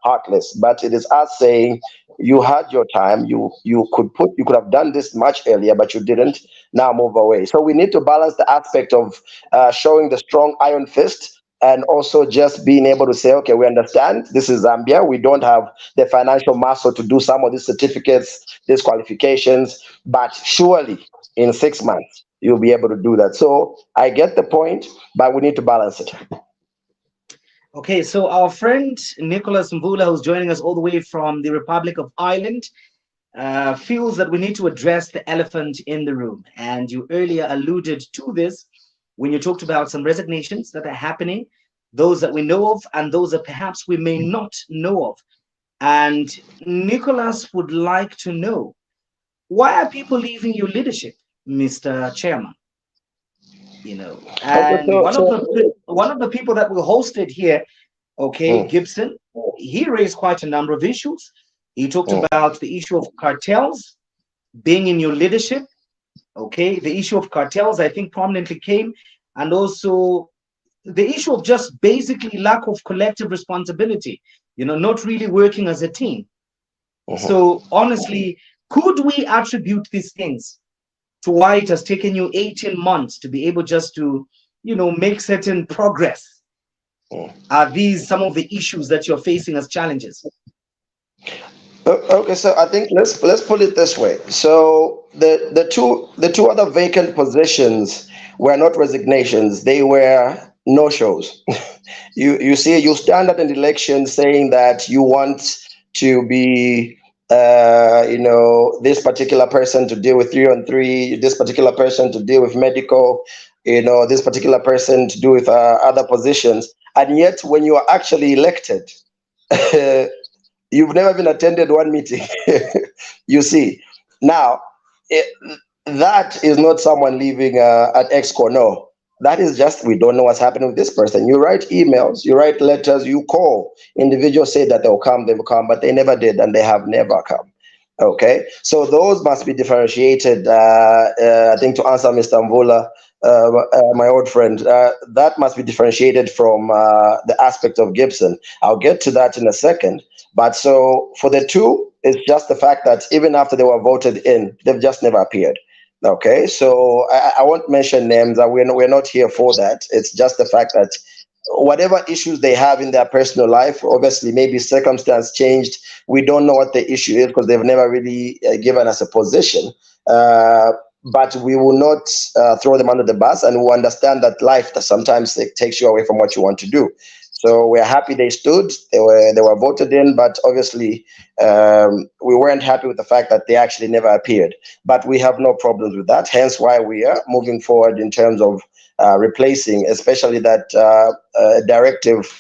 Speaker 2: heartless, but it is us saying, you had your time, you could have done this much earlier, but you didn't. Now move away. So we need to balance the aspect of showing the strong iron fist, and also just being able to say, okay, we understand this is Zambia. We don't have the financial muscle to do some of these certificates, these qualifications, but surely in 6 months, you'll be able to do that. So I get the point, but we need to balance it.
Speaker 1: Okay, so our friend Nicholas Mvula, who's joining us all the way from the Republic of Ireland, feels that we need to address the elephant in the room. And you earlier alluded to this when you talked about some resignations that are happening, those that we know of, and those that perhaps we may not know of. And Nicholas would like to know, why are people leaving your leadership, Mr. Chairman?
Speaker 2: Okay,
Speaker 1: And one of the people that we hosted here, okay,
Speaker 2: mm,
Speaker 1: Gibson, he raised quite a number of issues. He talked
Speaker 2: mm,
Speaker 1: about the issue of cartels being in your leadership. Okay, the issue of cartels, I think, prominently came, and also the issue of just basically lack of collective responsibility, not really working as a team.
Speaker 2: mhm.
Speaker 1: So honestly, could we attribute these things to why it has taken you 18 months to be able just to, make certain progress? Are these some of the issues that you're facing as challenges?
Speaker 2: Okay, so I think let's put it this way. So the two other vacant positions were not resignations; they were no shows. You see, you stand at an election saying that you want to be, this particular person to deal with 3 on 3, this particular person to deal with medical, this particular person to do with other positions, and yet when you are actually elected. You've never even attended one meeting. You see, now it, that is not someone leaving at Exco. No, that is just we don't know what's happening with this person. You write emails, you write letters, you call. Individuals say that they will come, but they never did, and they have never come. Okay, so those must be differentiated. I think to answer Mr. Mvula, my old friend, that must be differentiated from the aspect of Gibson. I'll get to that in a second. But so for the two, it's just the fact that even after they were voted in, they've just never appeared. Okay, so I won't mention names. We're not here for that. It's just the fact that whatever issues they have in their personal life, obviously maybe circumstance changed. We don't know what the issue is because they've never really given us a position. But we will not throw them under the bus, and we understand that life sometimes takes you away from what you want to do. So we're happy they stood. They were voted in, but obviously we weren't happy with the fact that they actually never appeared. But we have no problems with that. Hence why we are moving forward in terms of replacing, especially that directive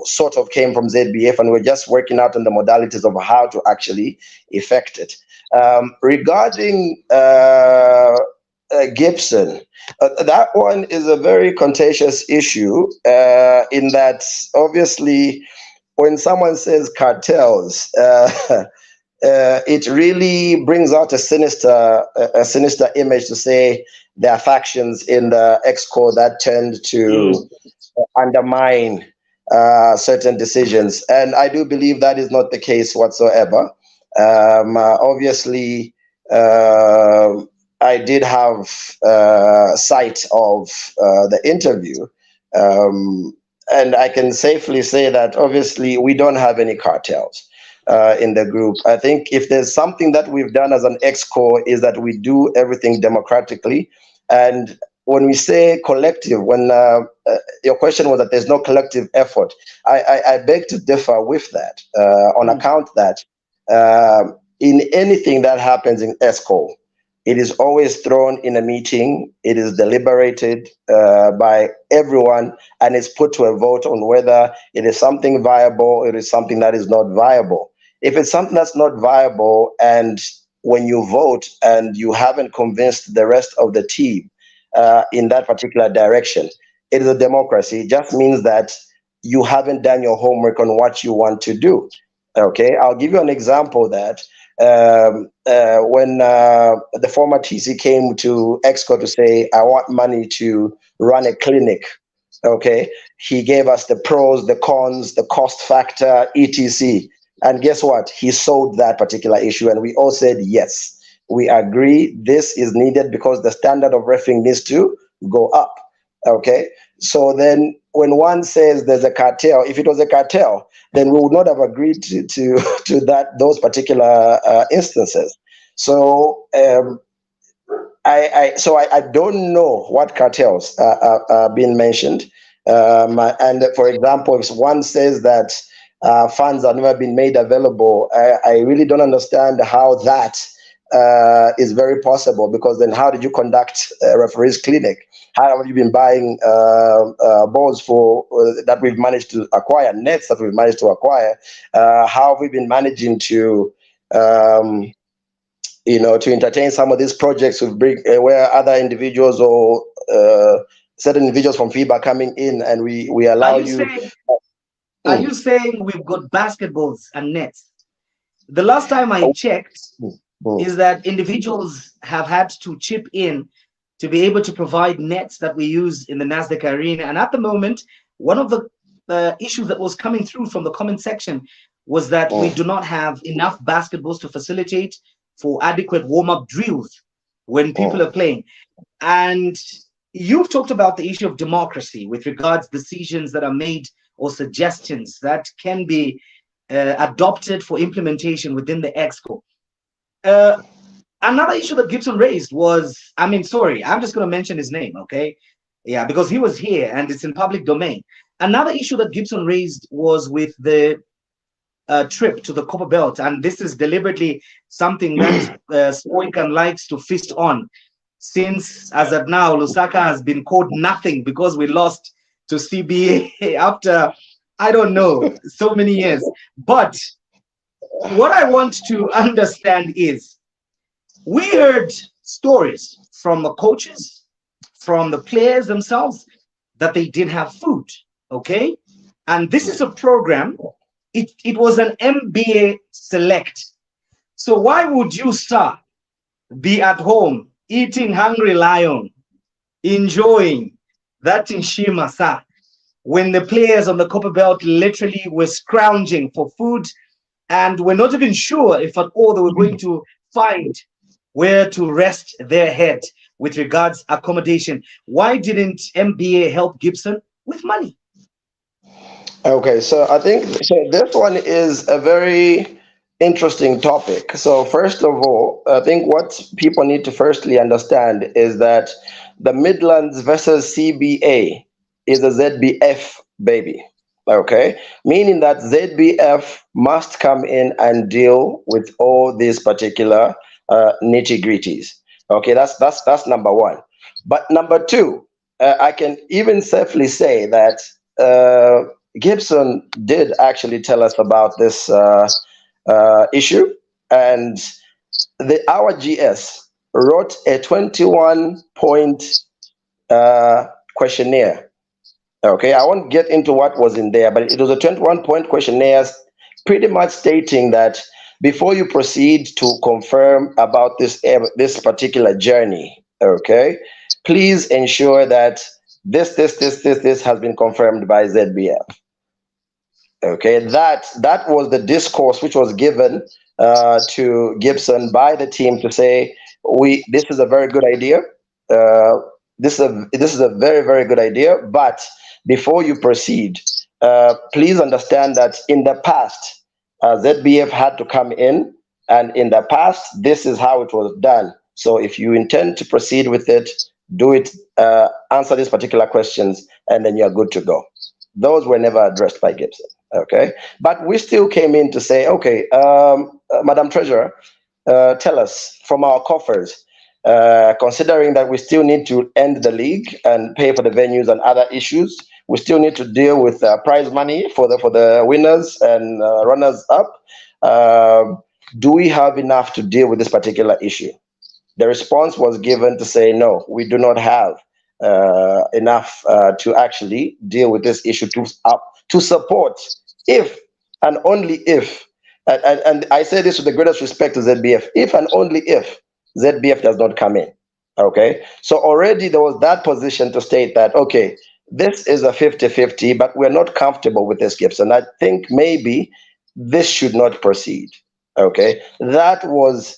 Speaker 2: sort of came from ZBF, and we're just working out on the modalities of how to actually effect it. Regarding Gibson, that one is a very contentious issue in that obviously when someone says cartels, it really brings out a sinister image to say there are factions in the Exco that tend to undermine certain decisions. And I do believe that is not the case whatsoever. Obviously, I did have sight of the interview. And I can safely say that obviously we don't have any cartels in the group. I think if there's something that we've done as an exco is that we do everything democratically. And when we say collective, when your question was that there's no collective effort, I beg to differ with that on account that in anything that happens in ESCO, it is always thrown in a meeting, it is deliberated by everyone, and it's put to a vote on whether it is something viable or it is something that is not viable. If it's something that's not viable, and when you vote and you haven't convinced the rest of the team in that particular direction, it is a democracy. It just means that you haven't done your homework on what you want to do. Okay, I'll give you an example that when the former TC came to Exco to say, I want money to run a clinic, okay, he gave us the pros, the cons, the cost factor, etc. And guess what? He sold that particular issue, and we all said, yes, we agree this is needed because the standard of refereeing needs to go up. Okay, so then when one says there's a cartel, if it was a cartel, then we would not have agreed to that those particular instances. So I don't know what cartels are being mentioned. And for example, if one says that funds have never been made available, I really don't understand how that is very possible, because then how did you conduct a referee's clinic? How have you been buying balls for that we've managed to acquire, nets that we've managed to acquire? How have we been managing to to entertain some of these projects with where other individuals or certain individuals from FIBA are coming in, and we allow you.
Speaker 1: Are you saying we've got basketballs and nets? The last time I checked is that individuals have had to chip in to be able to provide nets that we use in the NASDAQ arena. And at the moment, one of the issues that was coming through from the comment section was that we do not have enough basketballs to facilitate for adequate warm-up drills when people are playing. And you've talked about the issue of democracy with regards to decisions that are made or suggestions that can be adopted for implementation within the EXCO. Another issue that Gibson raised was, I'm just going to mention his name, okay? Yeah, because he was here and it's in public domain. Another issue that Gibson raised was with the trip to the Copper Belt, and this is deliberately something that Spoinkan likes to feast on, since as of now, Lusaka has been called nothing because we lost to CBA after, I don't know, so many years. But what I want to understand is, we heard stories from the coaches, from the players themselves, that they didn't have food, okay? And this is a program, it was an MBA select. So why would you, sir, be at home, eating Hungry Lion, enjoying that in Shima, sir, when the players on the Copper Belt literally were scrounging for food, and we're not even sure if at all they were going to find where to rest their head with regards accommodation? Why didn't MBA help Gibson with money?
Speaker 2: Okay, so I think this one is a very interesting topic. So first of all, I think what people need to firstly understand is that the Midlands versus CBA is a ZBF baby. Okay, meaning that ZBF must come in and deal with all these particular nitty-gritties. Okay, that's number one. But number two, I can even safely say that Gibson did actually tell us about this issue, and our GS wrote a 21-point questionnaire. Okay, I won't get into what was in there, but it was a 21-point questionnaire pretty much stating that before you proceed to confirm about this particular journey, okay, please ensure that this has been confirmed by ZBF. Okay, that was the discourse which was given to Gibson by the team to say, we this is a very good idea. Uh, this is a very very good idea. But before you proceed, please understand that in the past, ZBF had to come in, and in the past, this is how it was done. So if you intend to proceed with it, do it. Answer these particular questions, and then you're good to go. Those were never addressed by Gibson. Okay, but we still came in to say, okay, Madam Treasurer, tell us from our coffers, considering that we still need to end the league and pay for the venues and other issues, we still need to deal with prize money for the winners and runners up. Do we have enough to deal with this particular issue? The response was given to say, no, we do not have enough to actually deal with this issue to support, if and only if, and I say this with the greatest respect to ZBF, if and only if ZBF does not come in. Okay, so already there was that position to state that, okay, this is a 50-50, but we're not comfortable with this, Gibson. I think maybe this should not proceed. Okay, that was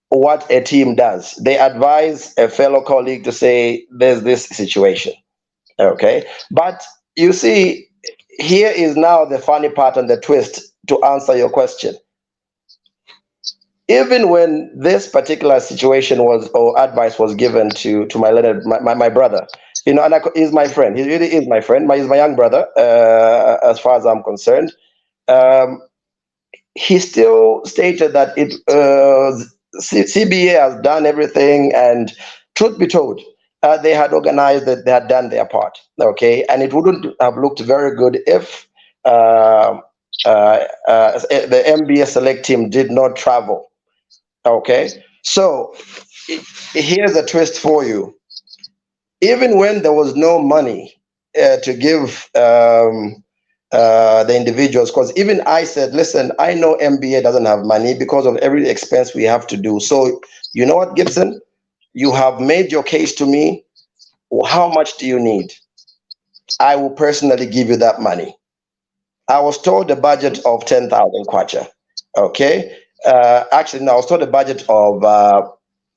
Speaker 2: what a team does. They advise a fellow colleague to say, there's this situation. Okay, but you see, here is now the funny part and the twist to answer your question. Even when this particular situation was, or advice was given to my brother, you know, and he's my friend. He really is my friend. He's my young brother, as far as I'm concerned. He still stated that CBA has done everything, and truth be told, they had organized that, they had done their part. Okay, and it wouldn't have looked very good if the MBA select team did not travel. Okay, so here's a twist for you. Even when there was no money to give the individuals, because even I said, listen, I know MBA doesn't have money because of every expense we have to do. So you know what, Gibson, you have made your case to me. How much do you need? I will personally give you that money. I was told a budget of 10,000 kwacha. Okay. Actually, no, I was told a budget of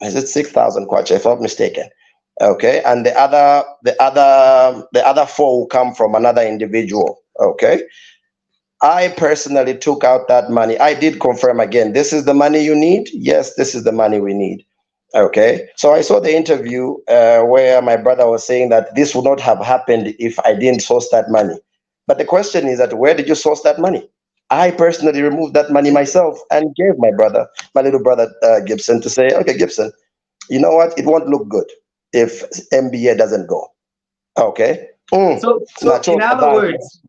Speaker 2: is it 6,000 kwacha, if I'm not mistaken. Okay, and the other four will come from another individual. Okay, I personally took out that money. I did confirm again, this is the money you need. Yes, this is the money we need. Okay, so I saw the interview where my brother was saying that this would not have happened if I didn't source that money. But the question is that, where did you source that money? I personally removed that money myself and gave my little brother Gibson, to say, okay, Gibson, you know what? It won't look good if MBA doesn't go. Okay.
Speaker 1: So in other words,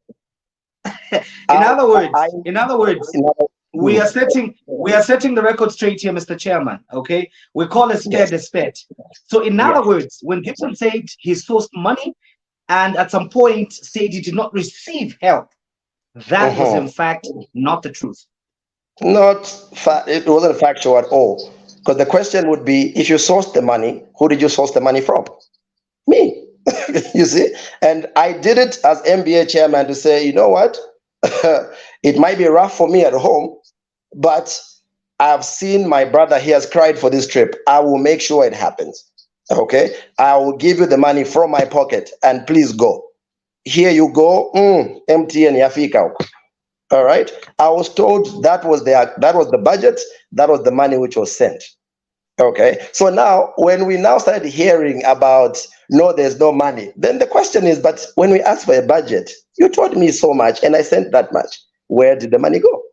Speaker 1: in other words, we are setting the record straight here, Mr. Chairman. Okay, we call a spade a spade. So in other words, when Gibson said he sourced money and at some point said he did not receive help, that was in fact not the truth.
Speaker 2: It wasn't factual at all. Because the question would be, if you sourced the money, who did you source the money from? Me. You see? And I did it as MBA chairman to say, you know what? It might be rough for me at home, but I've seen my brother, he has cried for this trip. I will make sure it happens. Okay? I will give you the money from my pocket, and please go. Here you go, empty and yafika. All right. I was told that was the budget, that was the money which was sent. Okay. So now, when we now started hearing about, no, there's no money, then the question is, but when we asked for a budget, you told me so much and I sent that much. Where did the money go?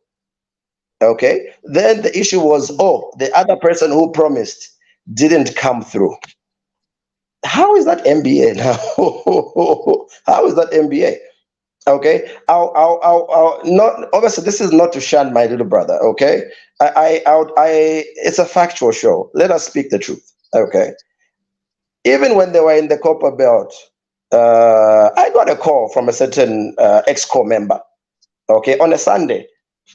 Speaker 2: Okay. Then the issue was, oh, the other person who promised didn't come through. How is that MBA now? How is that MBA? Okay, I'll not, obviously this is not to shun my little brother. Okay, it's a factual show. Let us speak the truth. Okay, even when they were in the Copper Belt, I got a call from a certain ex-co member. Okay, on a Sunday,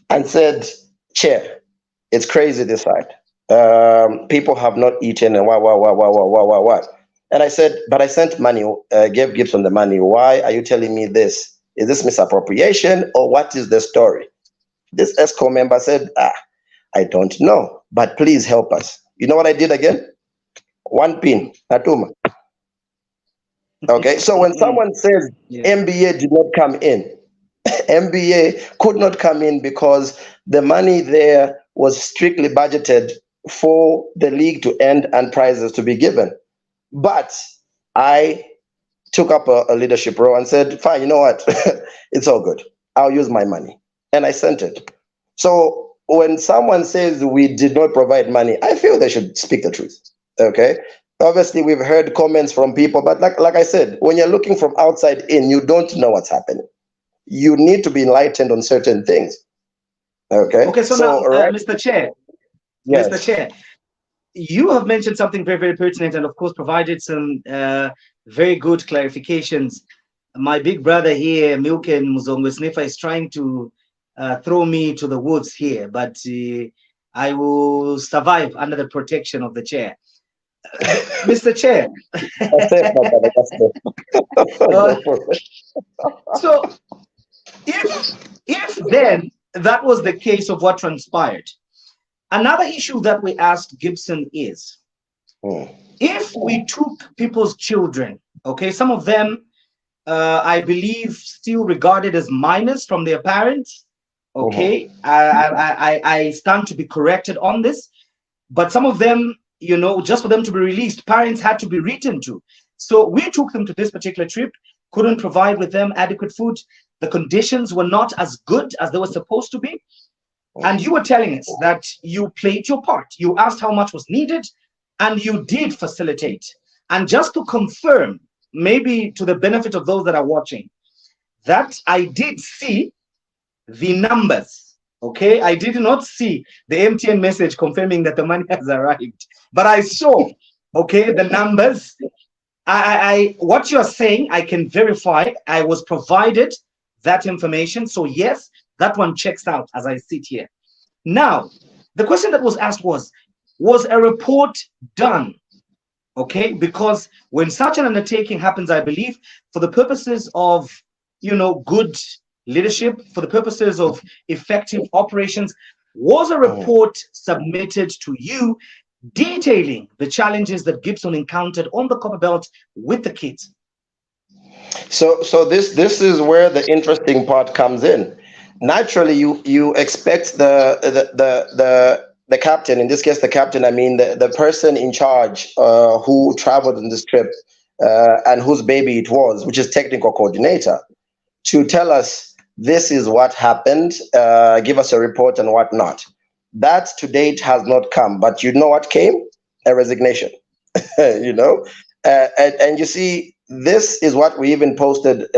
Speaker 2: and said, "Chair, it's crazy this side. People have not eaten and what." And I said, "But I sent money, gave Gibson the money. Why are you telling me this? Is this misappropriation or what is the story? This ESCO member said, I don't know, but please help us. You know what I did again? One pin, Natuma. Okay, so when someone says MBA did not come in, MBA could not come in because the money there was strictly budgeted for the league to end and prizes to be given. But I took up a leadership role and said, fine, you know what? It's all good. I'll use my money. And I sent it. So when someone says we did not provide money, I feel they should speak the truth. Okay. Obviously, we've heard comments from people, but like I said, when you're looking from outside in, you don't know what's happening. You need to be enlightened on certain things. Okay.
Speaker 1: Okay. So now, Mr. Chair,
Speaker 2: yes.
Speaker 1: Mr. Chair, you have mentioned something very, very pertinent, and of course provided some very good clarifications. My big brother here, Milken Muzongwe Sniffer, is trying to throw me to the woods here, but I will survive under the protection of the chair. Mr. Chair. So if then that was the case of what transpired, another issue that we asked Gibson is, if we took people's children, okay, some of them, I believe, still regarded as minors from their parents, okay, I stand to be corrected on this, but some of them, you know, just for them to be released, parents had to be written to. So we took them to this particular trip, couldn't provide with them adequate food. The conditions were not as good as they were supposed to be. And you were telling us that you played your part. You asked how much was needed, and you did facilitate. And just to confirm, maybe to the benefit of those that are watching, that I did see the numbers. Okay, I did not see the MTN message confirming that the money has arrived, but I saw, okay, the numbers. What you're saying, I can verify. I was provided that information. So yes, that one checks out as I sit here. Now, the question that was asked was a report done? Okay, because when such an undertaking happens, I believe, for the purposes of, you know, good leadership, for the purposes of effective operations, was a report submitted to you detailing the challenges that Gibson encountered on the Copper Belt with the kids?
Speaker 2: So this is where the interesting part comes in. Naturally, you expect the captain, in this case the captain, I mean the person in charge who traveled on this trip and whose baby it was, which is technical coordinator, to tell us this is what happened, give us a report and whatnot. That to date has not come, but you know what came? A resignation. You know, and you see, this is what we even posted.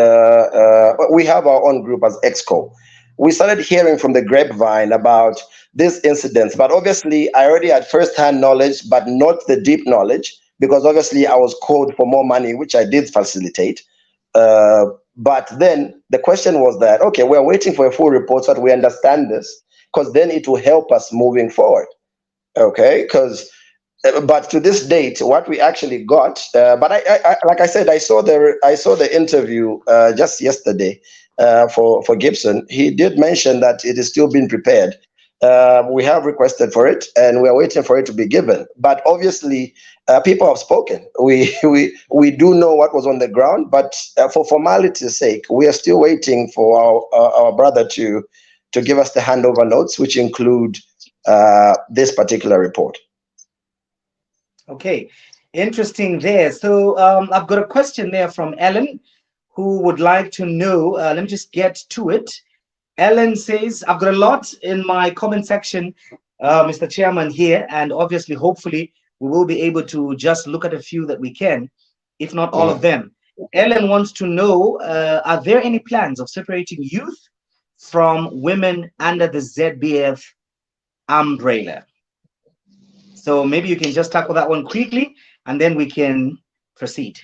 Speaker 2: We have our own group as EXCO. We started hearing from the grapevine about these incidents, but obviously I already had first-hand knowledge, but not the deep knowledge, because obviously I was called for more money, which I did facilitate. But then the question was that, okay, we're waiting for a full report so that we understand this, because then it will help us moving forward. Okay, but to this date, what we actually got, but I like I said, I saw the interview just yesterday for Gibson. He did mention that it is still being prepared. We have requested for it, and we are waiting for it to be given. But obviously, people have spoken. We do know what was on the ground, but for formality's sake, we are still waiting for our brother to give us the handover notes, which include this particular report.
Speaker 1: Okay, interesting there. So I've got a question there from Ellen, who would like to know. Let me just get to it. Ellen says, I've got a lot in my comment section, Mr. Chairman, here, and obviously, hopefully, we will be able to just look at a few that we can, if not all of them. Ellen wants to know, are there any plans of separating youth from women under the ZBF umbrella? So maybe you can just tackle that one quickly, and then we can proceed.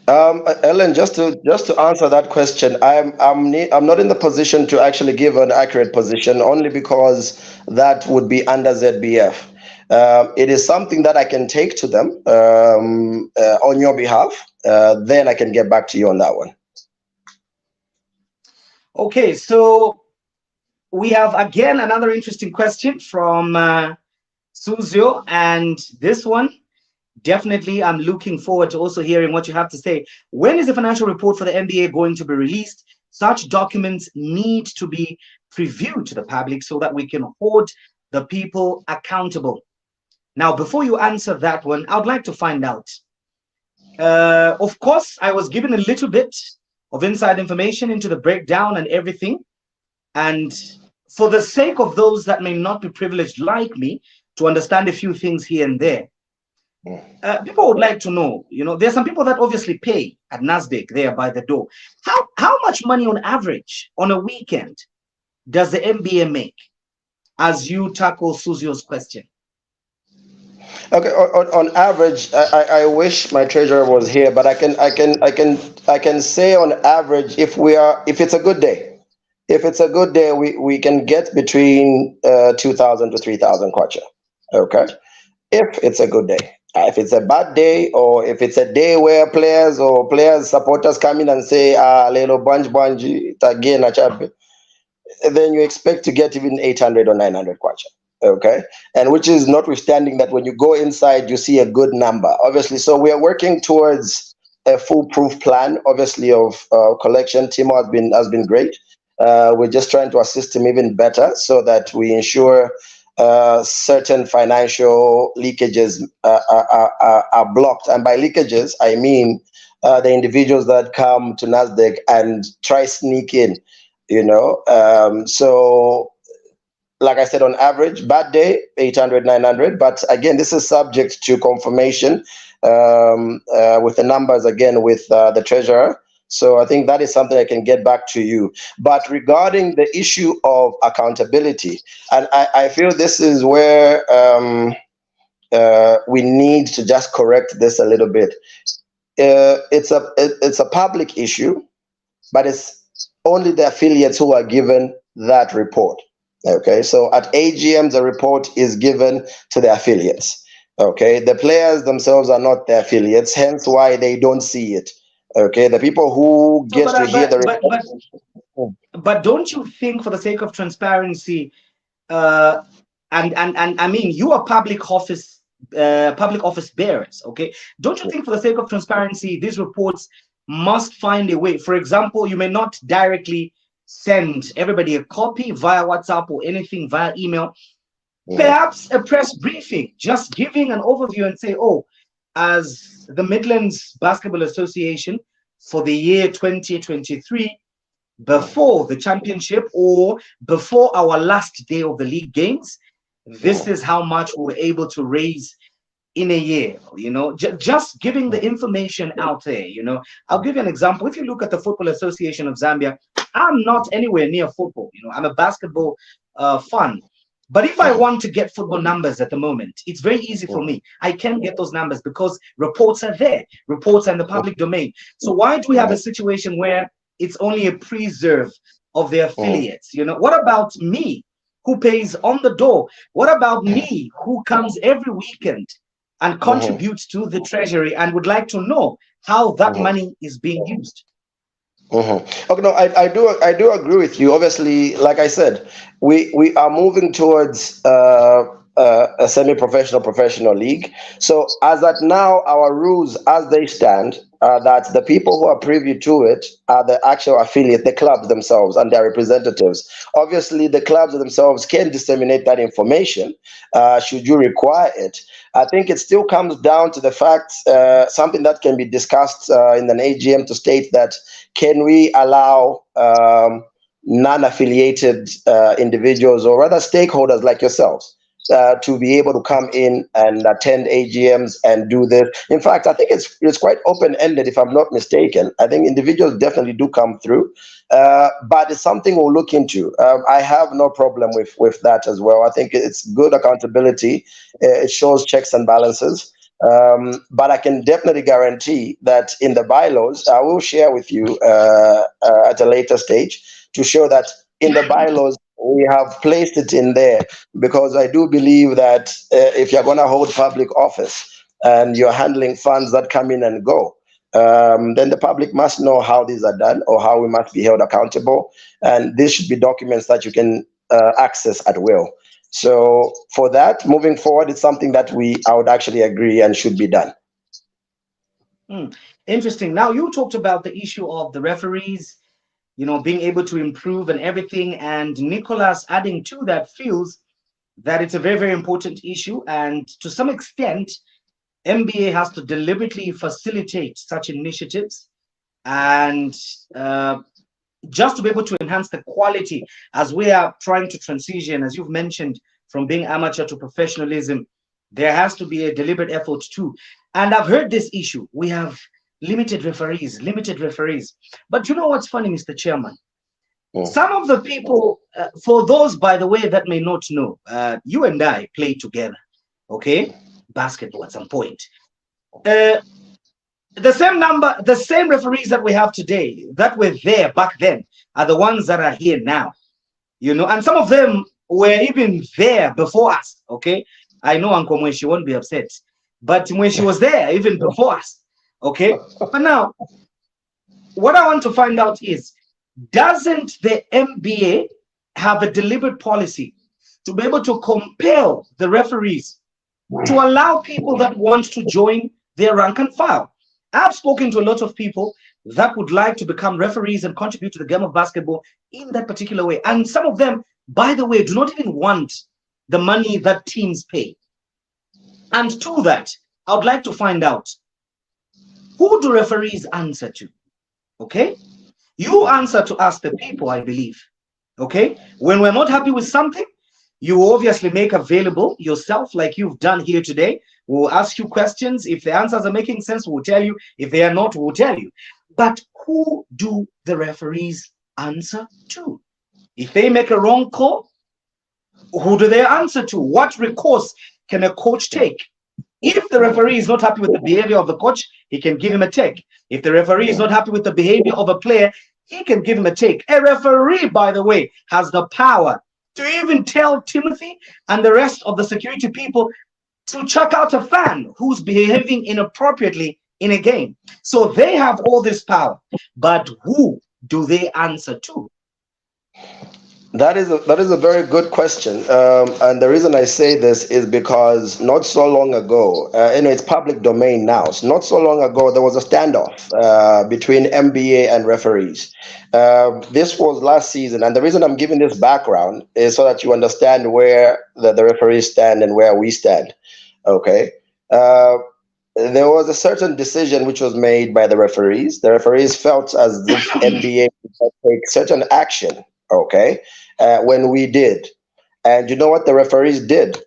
Speaker 2: Ellen, just to answer that question, I'm not in the position to actually give an accurate position, only because that would be under ZBF. It is something that I can take to them on your behalf. Then I can get back to you on that one.
Speaker 1: Okay, so we have again another interesting question from Suzio, and this one definitely I'm looking forward to also hearing what you have to say. When is the financial report for the NBA going to be released? Such documents need to be previewed to the public so that we can hold the people accountable. Now, before you answer that one, I would like to find out. Of course, I was given a little bit of inside information into the breakdown and everything. And for the sake of those that may not be privileged like me to understand a few things here and there, people would like to know, there's some people that obviously pay at NASDAQ there by the door. How much money on average on a weekend does the NBA make, as you tackle Suzio's question?
Speaker 2: Okay, on average, I wish my treasurer was here, but I can say on average, if it's a good day, we can get between 2,000 to 3,000 kwacha. Okay, if it's a good day. If it's a bad day, or if it's a day where players supporters come in and say lelo bunch again, then you expect to get even 800 or 900 kwacha. Okay, and which is notwithstanding that when you go inside, you see a good number, obviously. So we are working towards a foolproof plan, obviously, of collection. Timo has been great. We're just trying to assist him even better so that we ensure certain financial leakages are blocked. And by leakages, I mean the individuals that come to NASDAQ and try sneak in, so like I said, on average, bad day, 800, 900. But again, this is subject to confirmation with the numbers, again, with the treasurer. So I think that is something I can get back to you. But regarding the issue of accountability, and I feel this is where we need to just correct this a little bit. It's a public issue, but it's only the affiliates who are given that report. Okay, so at AGM, the report is given to the affiliates. Okay, the players themselves are not the affiliates, hence why they don't see it. Okay, the people who
Speaker 1: No,
Speaker 2: get to hear the report.
Speaker 1: but don't you think, for the sake of transparency, uh, and I mean, you are public office bearers, okay? Don't you think, for the sake of transparency, these reports must find a way? For example, you may not directly send everybody a copy via WhatsApp or anything via email. Perhaps a press briefing, just giving an overview and say, oh, as the Midlands Basketball Association for the year 2023, before the championship or before our last day of the league games, this is how much we were able to raise in a year. Just giving the information out there. I'll give you an example. If you look at the Football Association of Zambia, I'm not anywhere near football. I'm a basketball fan. But if I want to get football numbers at the moment, it's very easy for me. I can get those numbers because reports are there. Reports are in the public domain. So why do we have a situation where it's only a preserve of the affiliates? What about me, who pays on the door? What about me, who comes every weekend and contributes to the treasury and would like to know how that money is being used?
Speaker 2: Okay, no, I do agree with you. Obviously, like I said, we are moving towards a semi-professional professional league. So as at now, our rules as they stand are that the people who are privy to it are the actual affiliate, the clubs themselves and their representatives. Obviously, the clubs themselves can disseminate that information should you require it. I think it still comes down to the fact, something that can be discussed in an AGM, to state that can we allow non-affiliated individuals, or rather stakeholders like yourselves, to be able to come in and attend AGMs and do this. In fact, I think it's quite open-ended, if I'm not mistaken. I think individuals definitely do come through, but it's something we'll look into. I have no problem with that as well. I think it's good accountability. It shows checks and balances. But I can definitely guarantee that in the bylaws, I will share with you at a later stage to show that in the bylaws, we have placed it in there, because I do believe that if you're going to hold public office and you're handling funds that come in and go, then the public must know how these are done or how we must be held accountable. And these should be documents that you can access at will. So for that, moving forward, it's something that I would actually agree and should be done.
Speaker 1: Interesting. Now, you talked about the issue of the referees, being able to improve and everything. And Nicholas, adding to that, feels that it's a very, very important issue. And to some extent, MBA has to deliberately facilitate such initiatives and just to be able to enhance the quality as we are trying to transition, as you've mentioned, from being amateur to professionalism. There has to be a deliberate effort too. And I've heard this issue. We have limited referees. But you know what's funny, Mr. Chairman? Some of the people, for those, by the way, that may not know, you and I played together, okay? Basketball at some point. The same referees that we have today, that were there back then, are the ones that are here now, and some of them were even there before us, okay? I know Uncle Mweshi won't be upset, but Mweshi was there even before us, okay? But now, what I want to find out is, doesn't the MBA have a deliberate policy to be able to compel the referees to allow people that want to join their rank and file? I've spoken to a lot of people that would like to become referees and contribute to the game of basketball in that particular way. And some of them, by the way, do not even want the money that teams pay. And to that, I would like to find out, who do referees answer to? Okay? You answer to us, the people, I believe. Okay? When we're not happy with something, you obviously make available yourself like you've done here today. We'll ask you questions. If the answers are making sense, we'll tell you. If they are not, we'll tell you. But who do the referees answer to? If they make a wrong call, who do they answer to? What recourse can a coach take? If the referee is not happy with the behavior of the coach, he can give him a take. If the referee is not happy with the behavior of a player, he can give him a take. A referee, by the way, has the power to even tell Timothy and the rest of the security people to check out a fan who's behaving inappropriately in a game. So they have all this power, but who do they answer to?
Speaker 2: That is a very good question, and the reason I say this is because not so long ago, it's public domain now. So not so long ago, there was a standoff between MBA and referees. This was last season, and the reason I'm giving this background is so that you understand where the referees stand and where we stand. Okay, there was a certain decision which was made by the referees. The referees felt as if MBA would take certain action. Okay, when we did, and you know what the referees did?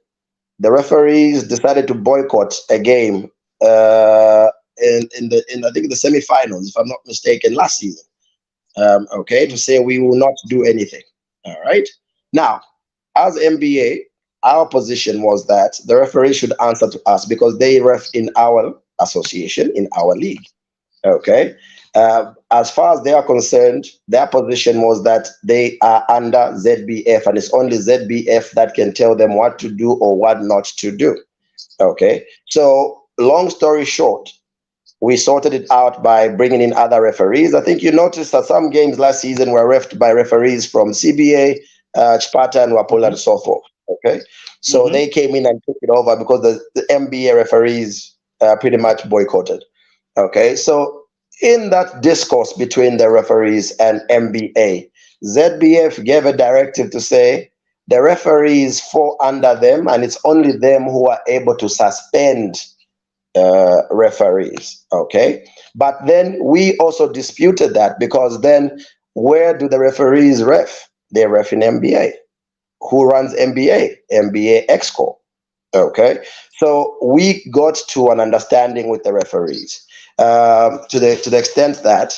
Speaker 2: The referees decided to boycott a game in I think the semifinals, if I'm not mistaken, last season. Okay, to say we will not do anything. All right. Now, as MBA, our position was that the referees should answer to us because they ref in our association, in our league. Okay. As far as they are concerned, their position was that they are under ZBF, and it's only ZBF that can tell them what to do or what not to do. Okay, so long story short, we sorted it out by bringing in other referees. I think you noticed that some games last season were refed by referees from CBA, Chpata, and Wapula, and so forth. Okay, so they came in and took it over because the MBA referees pretty much boycotted. Okay, so in that discourse between the referees and MBA, ZBF gave a directive to say the referees fall under them, and it's only them who are able to suspend referees. Okay, but then we also disputed that because then where do the referees ref? They ref in MBA. Who runs MBA? MBA Exco. Okay, so we got to an understanding with the referees. To the extent that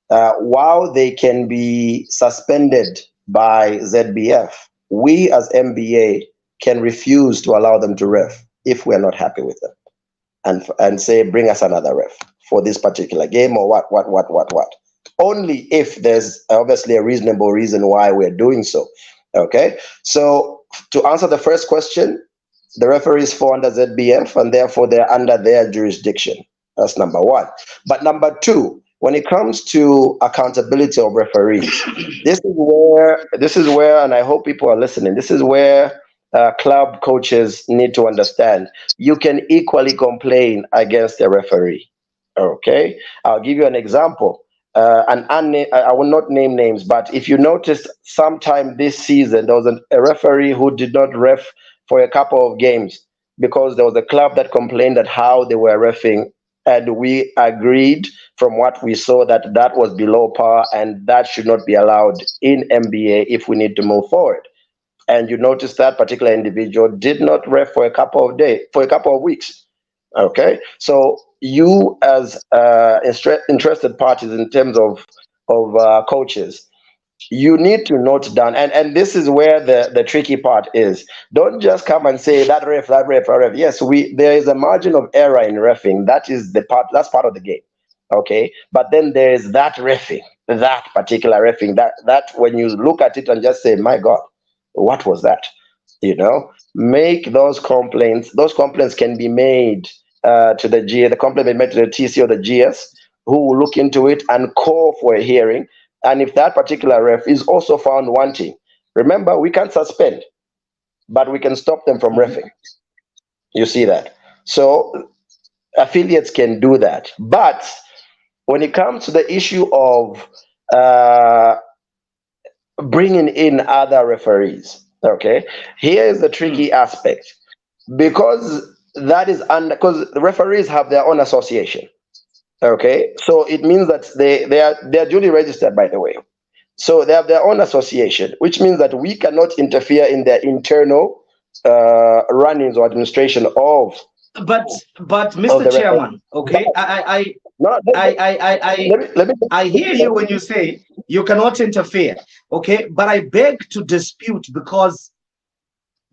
Speaker 2: while they can be suspended by ZBF, we as MBA can refuse to allow them to ref if we are not happy with them, and say bring us another ref for this particular game or what. Only if there's obviously a reasonable reason why we're doing so. Okay, so to answer the first question, the referees fall under ZBF and therefore they're under their jurisdiction. That's number one. But number two, when it comes to accountability of referees, this is where, and I hope people are listening. This is where club coaches need to understand. You can equally complain against a referee. Okay, I'll give you an example. I will not name names, but if you noticed, sometime this season there was a referee who did not ref for a couple of games because there was a club that complained at how they were refing, and we agreed from what we saw that that was below par and that should not be allowed in NBA if we need to move forward. And you notice that particular individual did not ref for a couple of days, for a couple of weeks. Okay, so you as interested parties in terms of coaches, you need to note down, and this is where the tricky part is. Don't just come and say that ref. Yes, we there is a margin of error in refing. That's part of the game. Okay, but then there is that refing, that particular refing, that when you look at it and just say, my God, what was that? Make those complaints can be made to the GA. The complaint be made to the TC or the GS, who will look into it and call for a hearing. And if that particular ref is also found wanting, remember, we can't suspend, but we can stop them from
Speaker 1: Mhm.
Speaker 2: refing. You see that? So affiliates can do that. But when it comes to the issue of uh, bringing in other referees, okay, here is the
Speaker 1: Mm.
Speaker 2: tricky aspect, because that is under because the referees have their own association. Okay, so it means that they are duly registered, by the way. So they have their own association, which means that we cannot interfere in their internal runnings or administration
Speaker 1: But
Speaker 2: of
Speaker 1: Mr.
Speaker 2: the referee.
Speaker 1: Chairman,
Speaker 2: But
Speaker 1: okay,
Speaker 2: no, let me
Speaker 1: I hear you when you say you cannot interfere, okay, but I beg to dispute because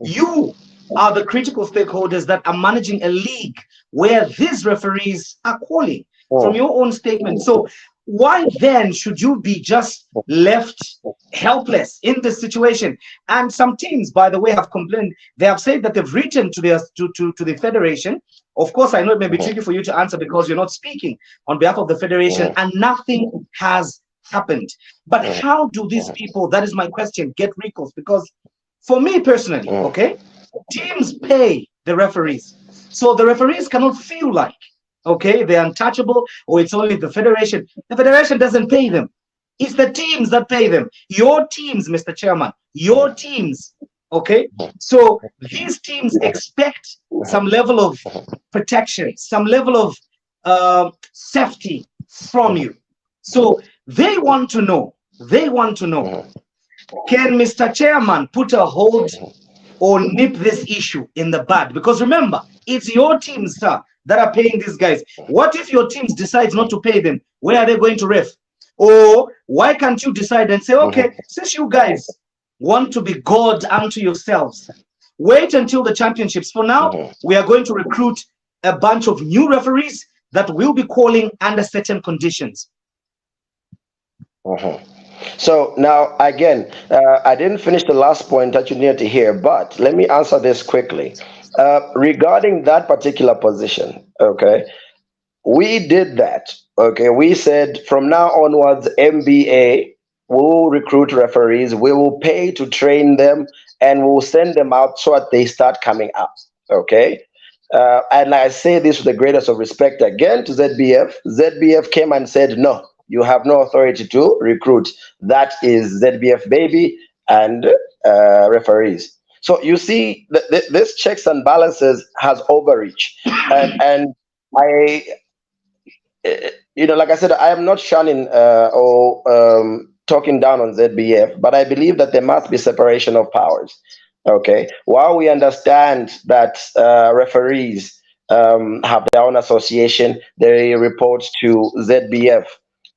Speaker 1: you are the critical stakeholders that are managing a league where these referees are calling from
Speaker 2: mm,
Speaker 1: your own statement. So why then should you be just left helpless in this situation? And some teams, by the way, have complained. They have said that they've written to the federation. Of course, I know it may be
Speaker 2: mhm,
Speaker 1: tricky for you to answer because you're not speaking on behalf of the federation,
Speaker 2: mhm,
Speaker 1: and nothing has happened. But
Speaker 2: mhm,
Speaker 1: how do these people, that is my question, get recourse? Because for me personally,
Speaker 2: mhm,
Speaker 1: okay, teams pay the referees. So the referees cannot feel like, okay, they're untouchable or it's only the federation. The federation doesn't pay them. It's the teams that pay them. Your teams, Mr. Chairman, your teams, okay? So these teams expect some level of protection, some level of safety from you. So they want to know, can Mr. Chairman put a hold or nip this issue in the bud? Because remember, it's your teams, sir, that are paying these guys. What if your teams decides not to pay them? Where are they going to ref? Or why can't you decide and say,
Speaker 2: mhm,
Speaker 1: okay, since you guys want to be God unto yourselves, wait until the championships. For now,
Speaker 2: mhm,
Speaker 1: we are going to recruit a bunch of new referees that will be calling under certain conditions.
Speaker 2: mhm. So now, again, I didn't finish the last point that you needed to hear, but let me answer this quickly. Regarding that particular position, okay, we did that. Okay, we said from now onwards, MBA will recruit referees, we will pay to train them, and we'll send them out so that they start coming up. Okay. And I say this with the greatest of respect again to ZBF. ZBF came and said, no, you have no authority to recruit. That is ZBF baby and referees. So you see, this checks and balances has overreach, and I, like I said, I am not shunning or talking down on ZBF, but I believe that there must be separation of powers. Okay, while we understand that referees have their own association, they report to ZBF.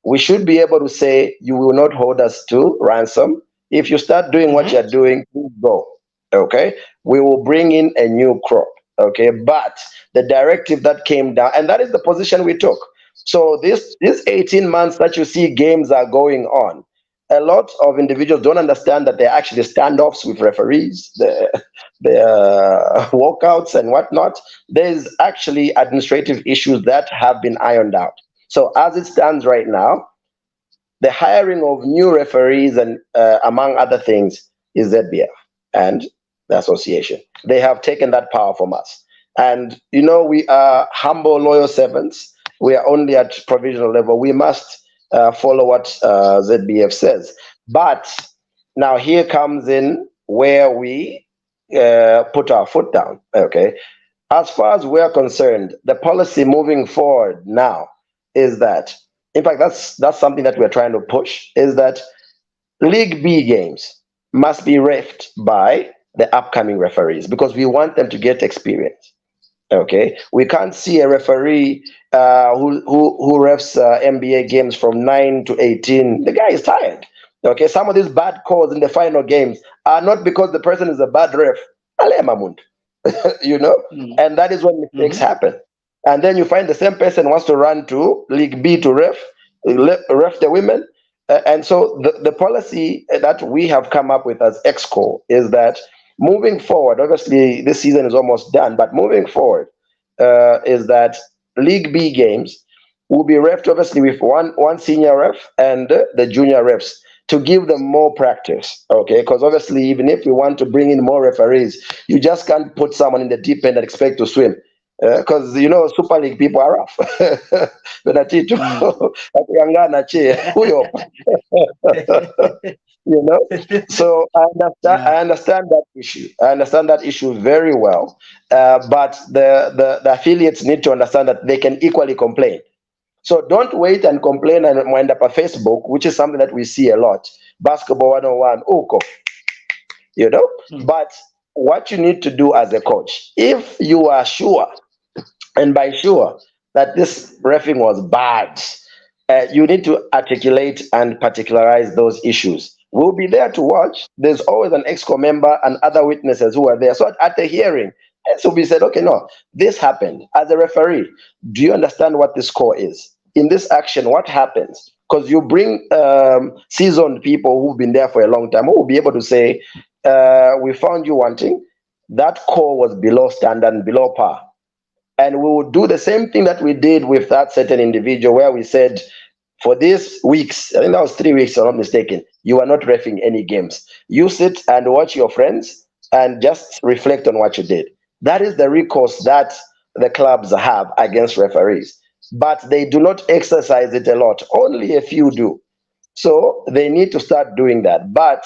Speaker 2: We should be able to say, you will not hold us to ransom. If you start doing what
Speaker 1: Mhm.
Speaker 2: you're doing, please go. Okay, we will bring in a new crop. Okay, but the directive that came down, and that is the position we took. So this 18 months that you see games are going on, a lot of individuals don't understand that they're actually standoffs with referees, the walkouts and whatnot. There's actually administrative issues that have been ironed out. So as it stands right now, the hiring of new referees and among other things is ZBF and the association. They have taken that power from us. And we are humble, loyal servants. We are only at provisional level. We must follow what ZBF says. But now here comes in where we put our foot down. Okay. As far as we're concerned, the policy moving forward now is that, in fact, that's something that we're trying to push, is that League B games must be refed by the upcoming referees because we want them to get experience. Okay, we can't see a referee who refs NBA games from 9 to 18. The guy is tired. Okay, some of these bad calls in the final games are not because the person is a bad ref. And that is when mistakes happen. And then you find the same person wants to run to League B to ref the women. And so the policy that we have come up with as EXCO is that moving forward, obviously this season is almost done, but moving forward is that League B games will be refed obviously with one senior ref and the junior refs to give them more practice, okay? Because obviously even if we want to bring in more referees, you just can't put someone in the deep end and expect to swim. Because Super League people are rough. So I understand that issue. I understand that issue very well. But the affiliates need to understand that they can equally complain. So don't wait and complain and wind up on Facebook, which is something that we see a lot. Basketball 101, But what you need to do as a coach, if you are sure, and by sure, that this reffing was bad, you need to articulate and particularize those issues. We'll be there to watch. There's always an EXCO member and other witnesses who are there. So at the hearing, so we said, okay, no, this happened. As a referee, do you understand what this score is? In this action, what happens? Because you bring seasoned people who've been there for a long time, who will be able to say, we found you wanting. That call was below standard and below par. And we will do the same thing that we did with that certain individual where we said, for these weeks, I think that was 3 weeks, if I'm not mistaken, you are not reffing any games. You sit and watch your friends and just reflect on what you did. That is the recourse that the clubs have against referees. But they do not exercise it a lot. Only a few do. So they need to start doing that. But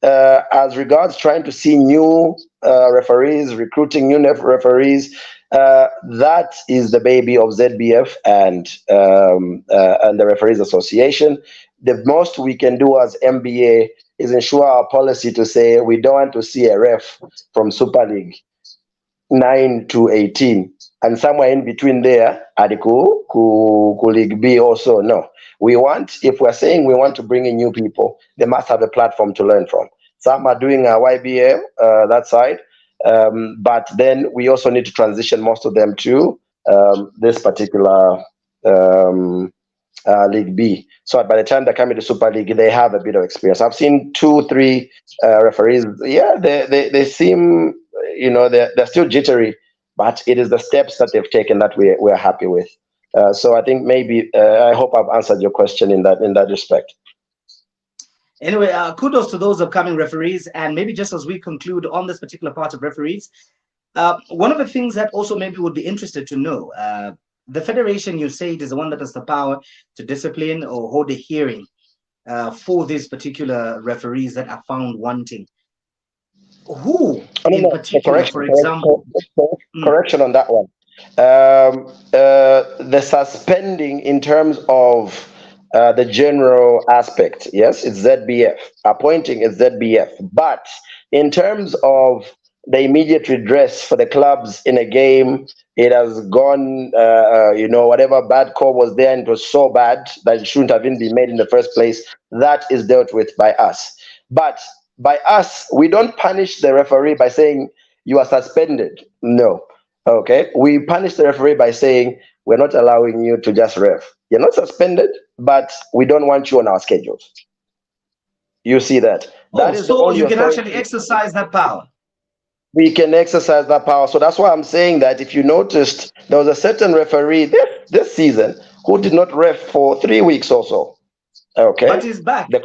Speaker 2: as regards trying to see new referees, recruiting new referees, that is the baby of ZBF and the Referees Association. The most we can do as MBA is ensure our policy to say we don't want to see a ref from Super League 9 to 18 and somewhere in between there at the League B also. No, if we're saying we want to bring in new people, they must have a platform to learn from. Some are doing a YBA that side. But then we also need to transition most of them to this particular League B. So by the time they come into Super League, they have a bit of experience. I've seen 2-3 referees. Yeah, they seem, they're still jittery, but it is the steps that they've taken that we're happy with. So I think maybe I hope I've answered your question in that respect.
Speaker 1: Anyway, kudos to those upcoming referees. And maybe just as we conclude on this particular part of referees, one of the things that also maybe would be interested to know, the federation, you say it is the one that has the power to discipline or hold a hearing for these particular referees that are found wanting. Who in particular, for example?
Speaker 2: Correction on that one. The suspending in terms of the general aspect, yes, it's ZBF. Appointing is ZBF. But in terms of the immediate redress for the clubs in a game, it has gone, whatever bad call was there and it was so bad that it shouldn't have even been made in the first place, that is dealt with by us. But by us, we don't punish the referee by saying you are suspended. No. Okay. We punish the referee by saying we're not allowing you to just ref. You're not suspended, but we don't want you on our schedules. You see that?
Speaker 1: Oh,
Speaker 2: That is the
Speaker 1: so
Speaker 2: only
Speaker 1: you can
Speaker 2: authority
Speaker 1: actually exercise that power.
Speaker 2: we can exercise that power. So that's why I'm saying that if you noticed, there was a certain referee this season who did not ref for 3 weeks or so.
Speaker 1: But
Speaker 2: Okay,
Speaker 1: he's back.
Speaker 2: the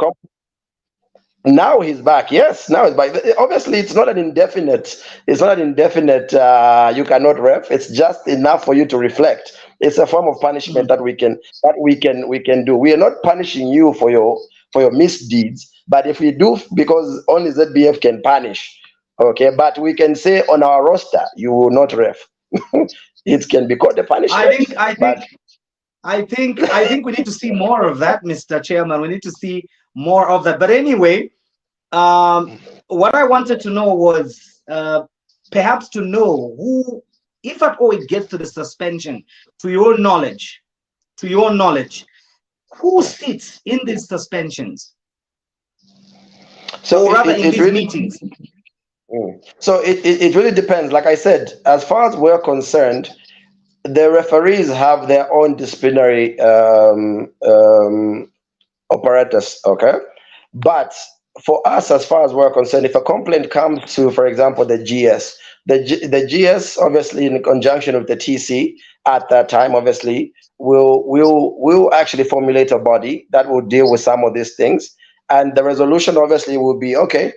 Speaker 2: now he's back. Yes, now he's back. Obviously, it's not an indefinite. It's not an indefinite. You cannot ref. It's just enough for you to reflect. It's a form of punishment
Speaker 1: Mm.
Speaker 2: that we can do. We are not punishing you for your misdeeds, but if we do, because only ZBF can punish. Okay, but we can say on our roster, you will not ref. It can be called a
Speaker 1: I
Speaker 2: punishment,
Speaker 1: think, I
Speaker 2: but
Speaker 1: think, I think we need to see more of that, Mr. Chairman. We need to see more of that. But anyway, um, what I wanted to know was perhaps to know who, if at all it gets to the suspension, to your knowledge, who sits in these suspensions,
Speaker 2: so
Speaker 1: or
Speaker 2: it,
Speaker 1: rather
Speaker 2: it,
Speaker 1: in
Speaker 2: it
Speaker 1: these
Speaker 2: really
Speaker 1: meetings?
Speaker 2: so it really depends. Like I said, as far as we're concerned, the referees have their own disciplinary apparatus, okay? But for us, as far as we're concerned, if a complaint comes to, for example, the GS, the GS, obviously in conjunction with the TC at that time, obviously, will actually formulate a body that will deal with some of these things, and the resolution obviously will be okay,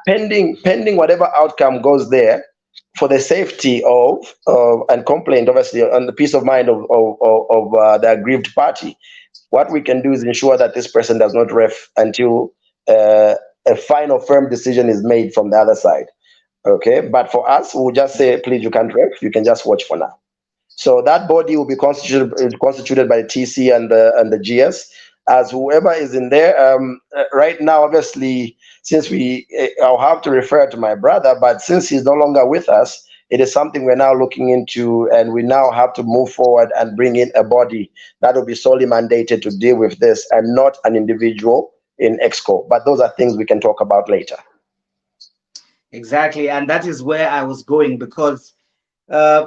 Speaker 2: pending whatever outcome goes there, for the safety of and complaint, obviously, on the peace of mind of the aggrieved party. What we can do is ensure that this person does not ref until a final firm decision is made from the other side. Okay, but for us, we'll just say, please, you can't ref. You can just watch for now. So that body will be constituted by the TC and the GS, as whoever is in there. Right now, obviously, since I'll have to refer to my brother, but since he's no longer with us, it is something we're now looking into, and we now have to move forward and bring in a body that will be solely mandated to deal with this, and not an individual in EXCO. But those are things we can talk about later.
Speaker 1: Exactly, and that is where I was going because uh,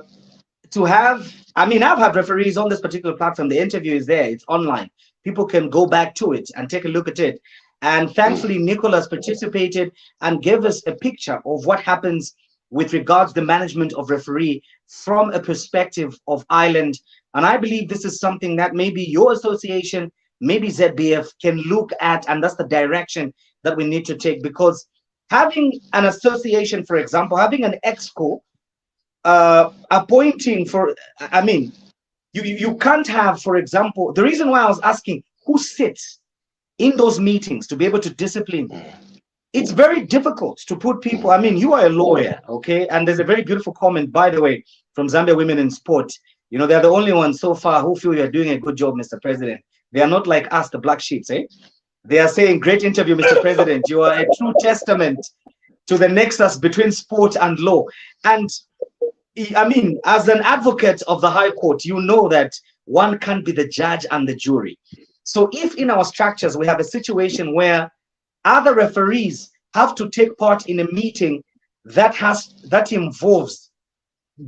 Speaker 1: to have, I mean, I've had referees on this particular platform. The interview is there, it's online. People can go back to it and take a look at it. And thankfully, Nicholas participated and gave us a picture of what happens with regards to the management of referee from a perspective of Ireland. And I believe this is something that maybe your association, maybe ZBF can look at, and that's the direction that we need to take. Because having an association, for example, having an exco appointing for, I mean, you can't have, for example, the reason why I was asking who sits in those meetings to be able to discipline, it's very difficult to put people. I mean, you are a lawyer, okay? And there's a very beautiful comment, by the way, from Zambia Women in Sport. You know, they're the only ones so far who feel you're doing a good job, Mr. President. They are not like us, the black sheep, eh? They are saying, great interview, Mr. President. You are a true testament to the nexus between sport and law. And I mean, as an advocate of the High Court, you know that one can't be the judge and the jury. So if in our structures we have a situation where other referees have to take part in a meeting that involves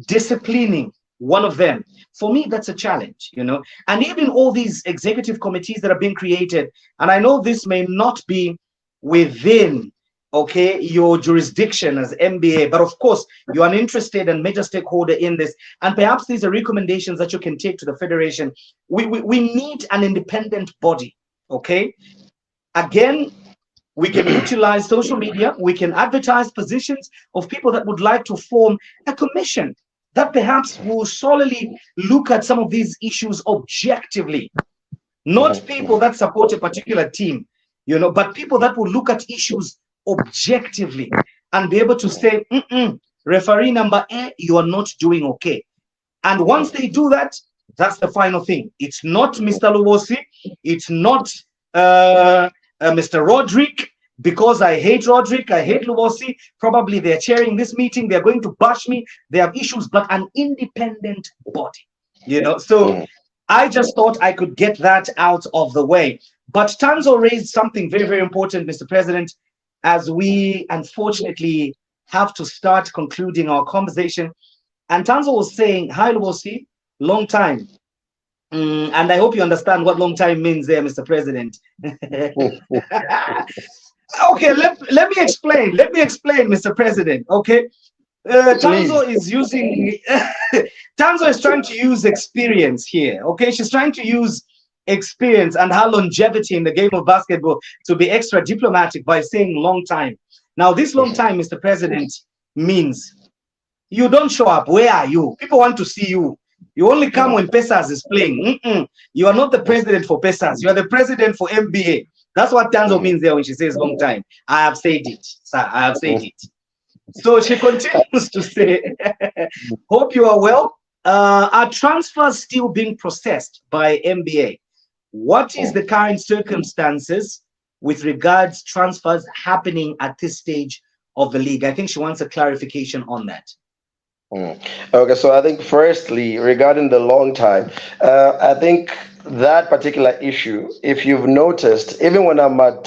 Speaker 1: disciplining one of them, for me that's a challenge, you know. And even all these executive committees that are being created, and I know this may not be within, okay, your jurisdiction as MBA, but of course you're an interested and major stakeholder in this, and perhaps these are recommendations that you can take to the federation. We need an independent body, okay? Again, we can utilize social media. We can advertise positions of people that would like to form a commission that perhaps will solely look at some of these issues objectively, not people that support a particular team, you know, but people that will look at issues objectively and be able to say, referee number A, you are not doing okay. And once they do that, that's the final thing. It's not Mr. Lubosi. It's not Mr. Roderick, because I hate Roderick, I hate Lubosi. Probably they're chairing this meeting. They're going to bash me. They have issues, but an independent body, you know. So I just thought I could get that out of the way. But Tanzo raised something very, very important, Mr. President, as we unfortunately have to start concluding our conversation. And Tanzo was saying, hi, Lubosi, long time. And I hope you understand what long time means there, Mr. President. Okay, let me explain. Let me explain, Mr. President. Okay,
Speaker 2: Please.
Speaker 1: Tanzo is using Tanzo is trying to use experience here. Okay, she's trying to use experience and her longevity in the game of basketball to be extra diplomatic by saying long time. Now, this long time, Mr. President, means you don't show up. Where are you? People want to see you. You only come when Pesas is playing. You are not the president for Pesas. You are the president for MBA. That's what Tanzo means there when she says long time. I have said it, sir. I have said it. So she continues to say, hope you are well. Are transfers still being processed by MBA? What is the current circumstances with regards transfers happening at this stage of the league? I think she wants a clarification on that.
Speaker 2: Okay, so I think firstly, regarding the long time, I think that particular issue, if you've noticed, even when I'm at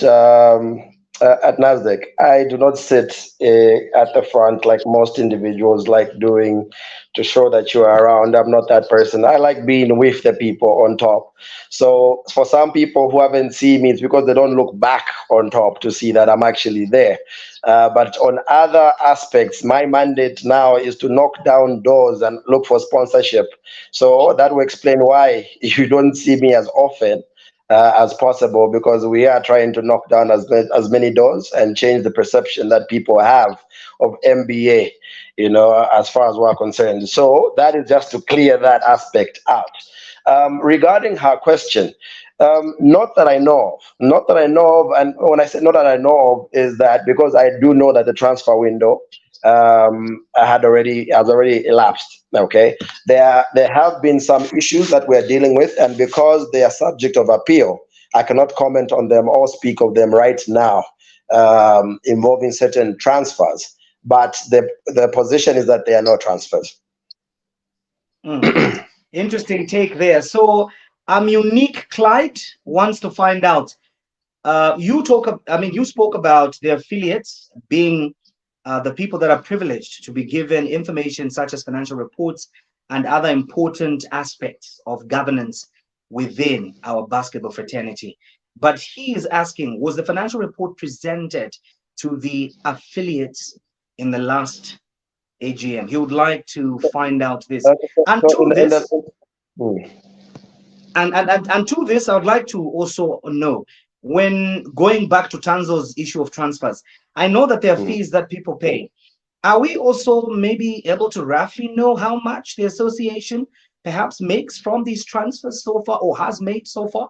Speaker 2: NASDAQ, I do not sit at the front like most individuals like doing to show that you are around. I'm not that person. I like being with the people on top. So for some people who haven't seen me, it's because they don't look back on top to see that I'm actually there. But on other aspects, my mandate now is to knock down doors and look for sponsorship. So that will explain why you don't see me as often as possible, because we are trying to knock down as many doors and change the perception that people have of MBA, as far as we're concerned. So that is just to clear that aspect out. Regarding her question, not that I know of, not that I know of, and when I say not that I know of, is that because I do know that the transfer window has already elapsed. Okay, there have been some issues that we're dealing with, and because they are subject of appeal, I cannot comment on them or speak of them right now, involving certain transfers. But the position is that there are no transfers.
Speaker 1: Interesting take there. So, Unique Clyde wants to find out. You spoke about the affiliates being the people that are privileged to be given information such as financial reports and other important aspects of governance within our basketball fraternity. But he is asking, was the financial report presented to the affiliates in the last AGM? He would like to find out this. And
Speaker 2: So
Speaker 1: to
Speaker 2: in the
Speaker 1: this, and to this, I would like to also know, when going back to Tanzo's issue of transfers, I know that there are fees that people pay. Are we also maybe able to roughly know how much the association perhaps makes from these transfers so far, or has made so far?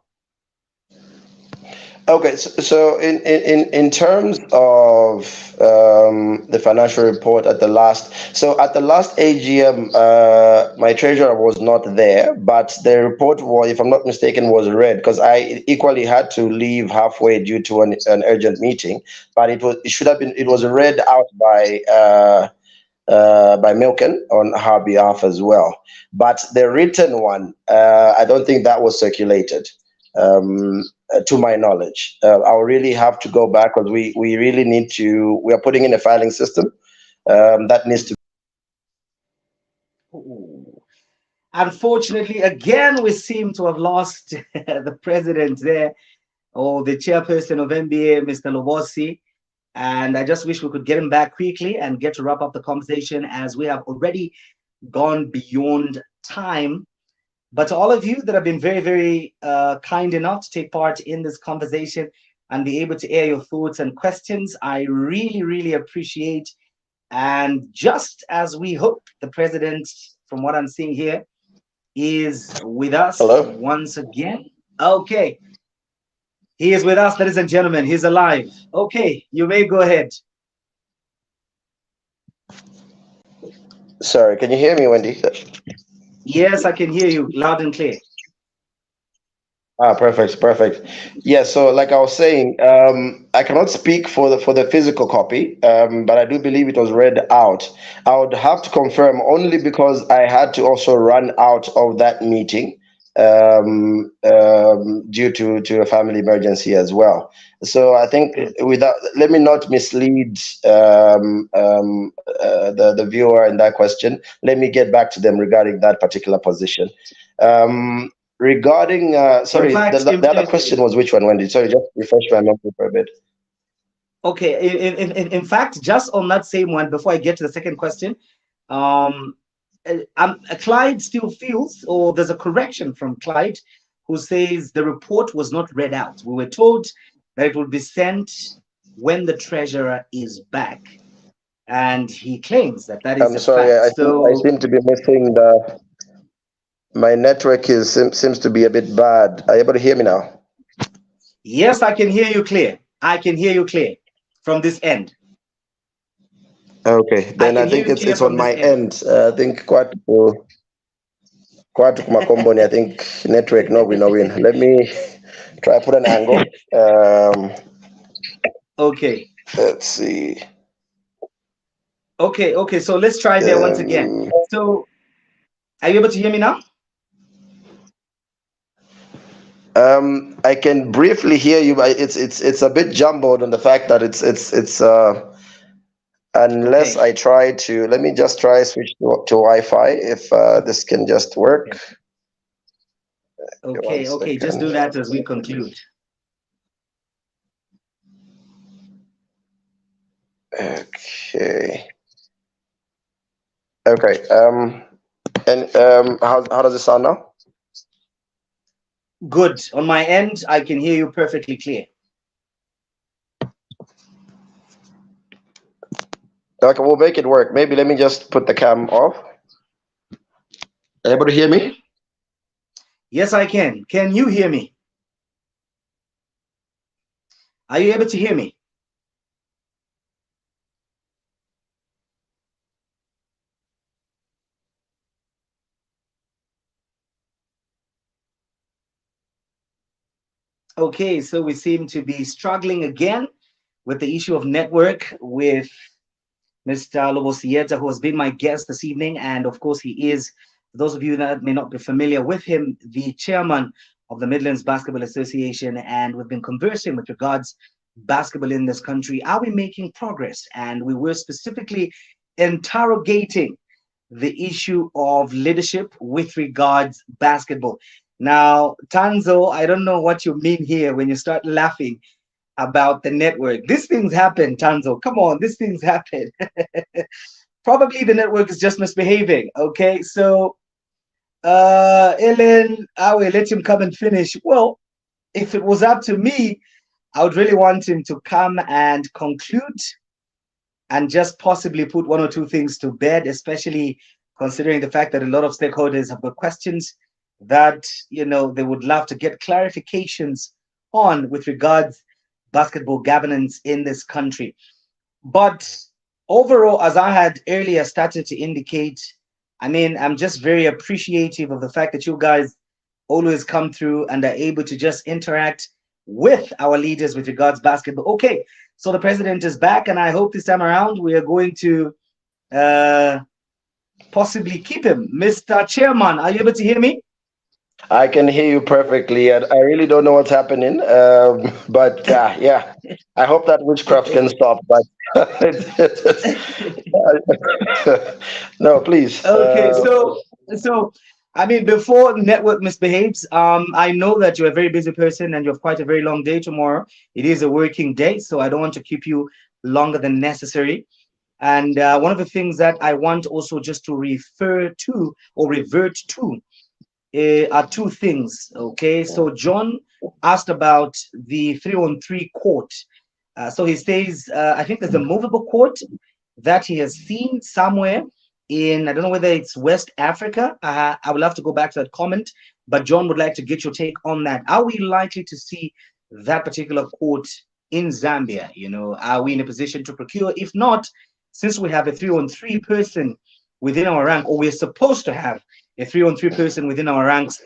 Speaker 2: Okay, so in terms of the financial report at the last AGM, my treasurer was not there, but the report was, if I'm not mistaken, was read, because I equally had to leave halfway due to an urgent meeting. But it was read out by Milken on her behalf as well. But the written one, I don't think that was circulated. To my knowledge, I'll really have to go back, because we really need to. We are putting in a filing system that needs to.
Speaker 1: Ooh. Unfortunately, again, we seem to have lost the president there, or the chairperson of MBA, Mr. Lobosi. And I just wish we could get him back quickly and get to wrap up the conversation, as we have already gone beyond time. But to all of you that have been very, very kind enough to take part in this conversation and be able to air your thoughts and questions, I really, really appreciate. And just as we hope, the president, from what I'm seeing here, is with us
Speaker 2: Hello.
Speaker 1: once again. Okay, he is with us, ladies and gentlemen. He's alive. Okay, you may go ahead.
Speaker 2: Sorry, can you hear me, Wendy?
Speaker 1: Yes, I can hear you loud and clear.
Speaker 2: Perfect, perfect. Yeah, so like I was saying, I cannot speak for the physical copy, but I do believe it was read out. I would have to confirm, only because I had to also run out of that meeting due to a family emergency as well. So I think, without, let me not mislead the viewer in that question. Let me get back to them regarding that particular position. Regarding,
Speaker 1: In
Speaker 2: sorry,
Speaker 1: fact,
Speaker 2: the other question was which one, Wendy? Sorry, just refresh my memory for a bit.
Speaker 1: Okay, in fact, just on that same one, before I get to the second question, um, Clyde still feels, or there's a correction from Clyde, who says the report was not read out. We were told that it will be sent when the treasurer is back, and he claims that that is
Speaker 2: I'm
Speaker 1: a
Speaker 2: sorry,
Speaker 1: fact.
Speaker 2: I
Speaker 1: So
Speaker 2: seem to be missing the. My network seems to be a bit bad. Are you able to hear me now?
Speaker 1: yes, I can hear you clear. I can hear you clear from this end.
Speaker 2: Okay,
Speaker 1: I
Speaker 2: then
Speaker 1: can
Speaker 2: I
Speaker 1: hear
Speaker 2: think
Speaker 1: you clear
Speaker 2: it's
Speaker 1: from
Speaker 2: on
Speaker 1: this
Speaker 2: my
Speaker 1: end.
Speaker 2: end. I think quite makomboni. I think network no win. Let me try put an angle. Um,
Speaker 1: Okay.
Speaker 2: let's see.
Speaker 1: Okay, okay. So let's try there once again.
Speaker 2: Um,
Speaker 1: So are you able to hear me now?
Speaker 2: I can briefly hear you, but it's a bit jumbled on the fact that it's unless
Speaker 1: Okay,
Speaker 2: I try to let me just try switch to Wi-Fi if this can just work.
Speaker 1: okay,
Speaker 2: Okay, one
Speaker 1: okay, okay. Just
Speaker 2: second.
Speaker 1: do that as we conclude.
Speaker 2: Okay. Okay. And how does it sound now?
Speaker 1: Good. On my end, I can hear you perfectly clear.
Speaker 2: Okay, we'll make it work. Maybe let me just put the cam off. Able to hear
Speaker 1: Hmm.
Speaker 2: me?
Speaker 1: Yes, I can. Can you hear me? Are you able to hear me? Okay, so we seem to be struggling again with the issue of network with Mr. Lobosieta, who has been my guest this evening. And of course, he is, for those of you that may not be familiar with him, the chairman of the Midlands Basketball Association. And we've been conversing with regards basketball in this country. Are we making progress? And we were specifically interrogating the issue of leadership with regards basketball. Now, Tanzo, I don't know what you mean here when you start laughing about the network. These things happen, Tanzo. Come on, these things happen. Probably the network is just misbehaving. Okay, so Ellen, I will let him come and finish. Well, if it was up to me, I would really want him to come and conclude and just possibly put one or two things to bed, especially considering the fact that a lot of stakeholders have got questions that they would love to get clarifications on with regards basketball governance in this country. But overall, as I had earlier started to indicate, I mean, I'm just very appreciative of the fact that you guys always come through and are able to just interact with our leaders with regards basketball. Okay, so the president is back, and I hope this time around we are going to uh, possibly keep him. Mr. Chairman, are you able to hear me?
Speaker 2: I can hear you perfectly. I really don't know what's happening, but yeah, I hope that witchcraft can stop. But no, please.
Speaker 1: Okay, so I mean, before network misbehaves, I know that you're a very busy person and you have quite a very long day tomorrow. It is a working day, so I don't want to keep you longer than necessary. And one of the things that I want also just to refer to or revert to are two things. Okay, so John asked about the 3-on-3 court. So he says, I think there's a movable court that he has seen somewhere in, I don't know whether it's West Africa. I would love to go back to that comment, but John would like to get your take on that. Are we likely to see that particular court in Zambia? Are we in a position to procure? If not, since we have a 3-on-3 person within our rank, or we're supposed to have a 3-on-3 person within our ranks,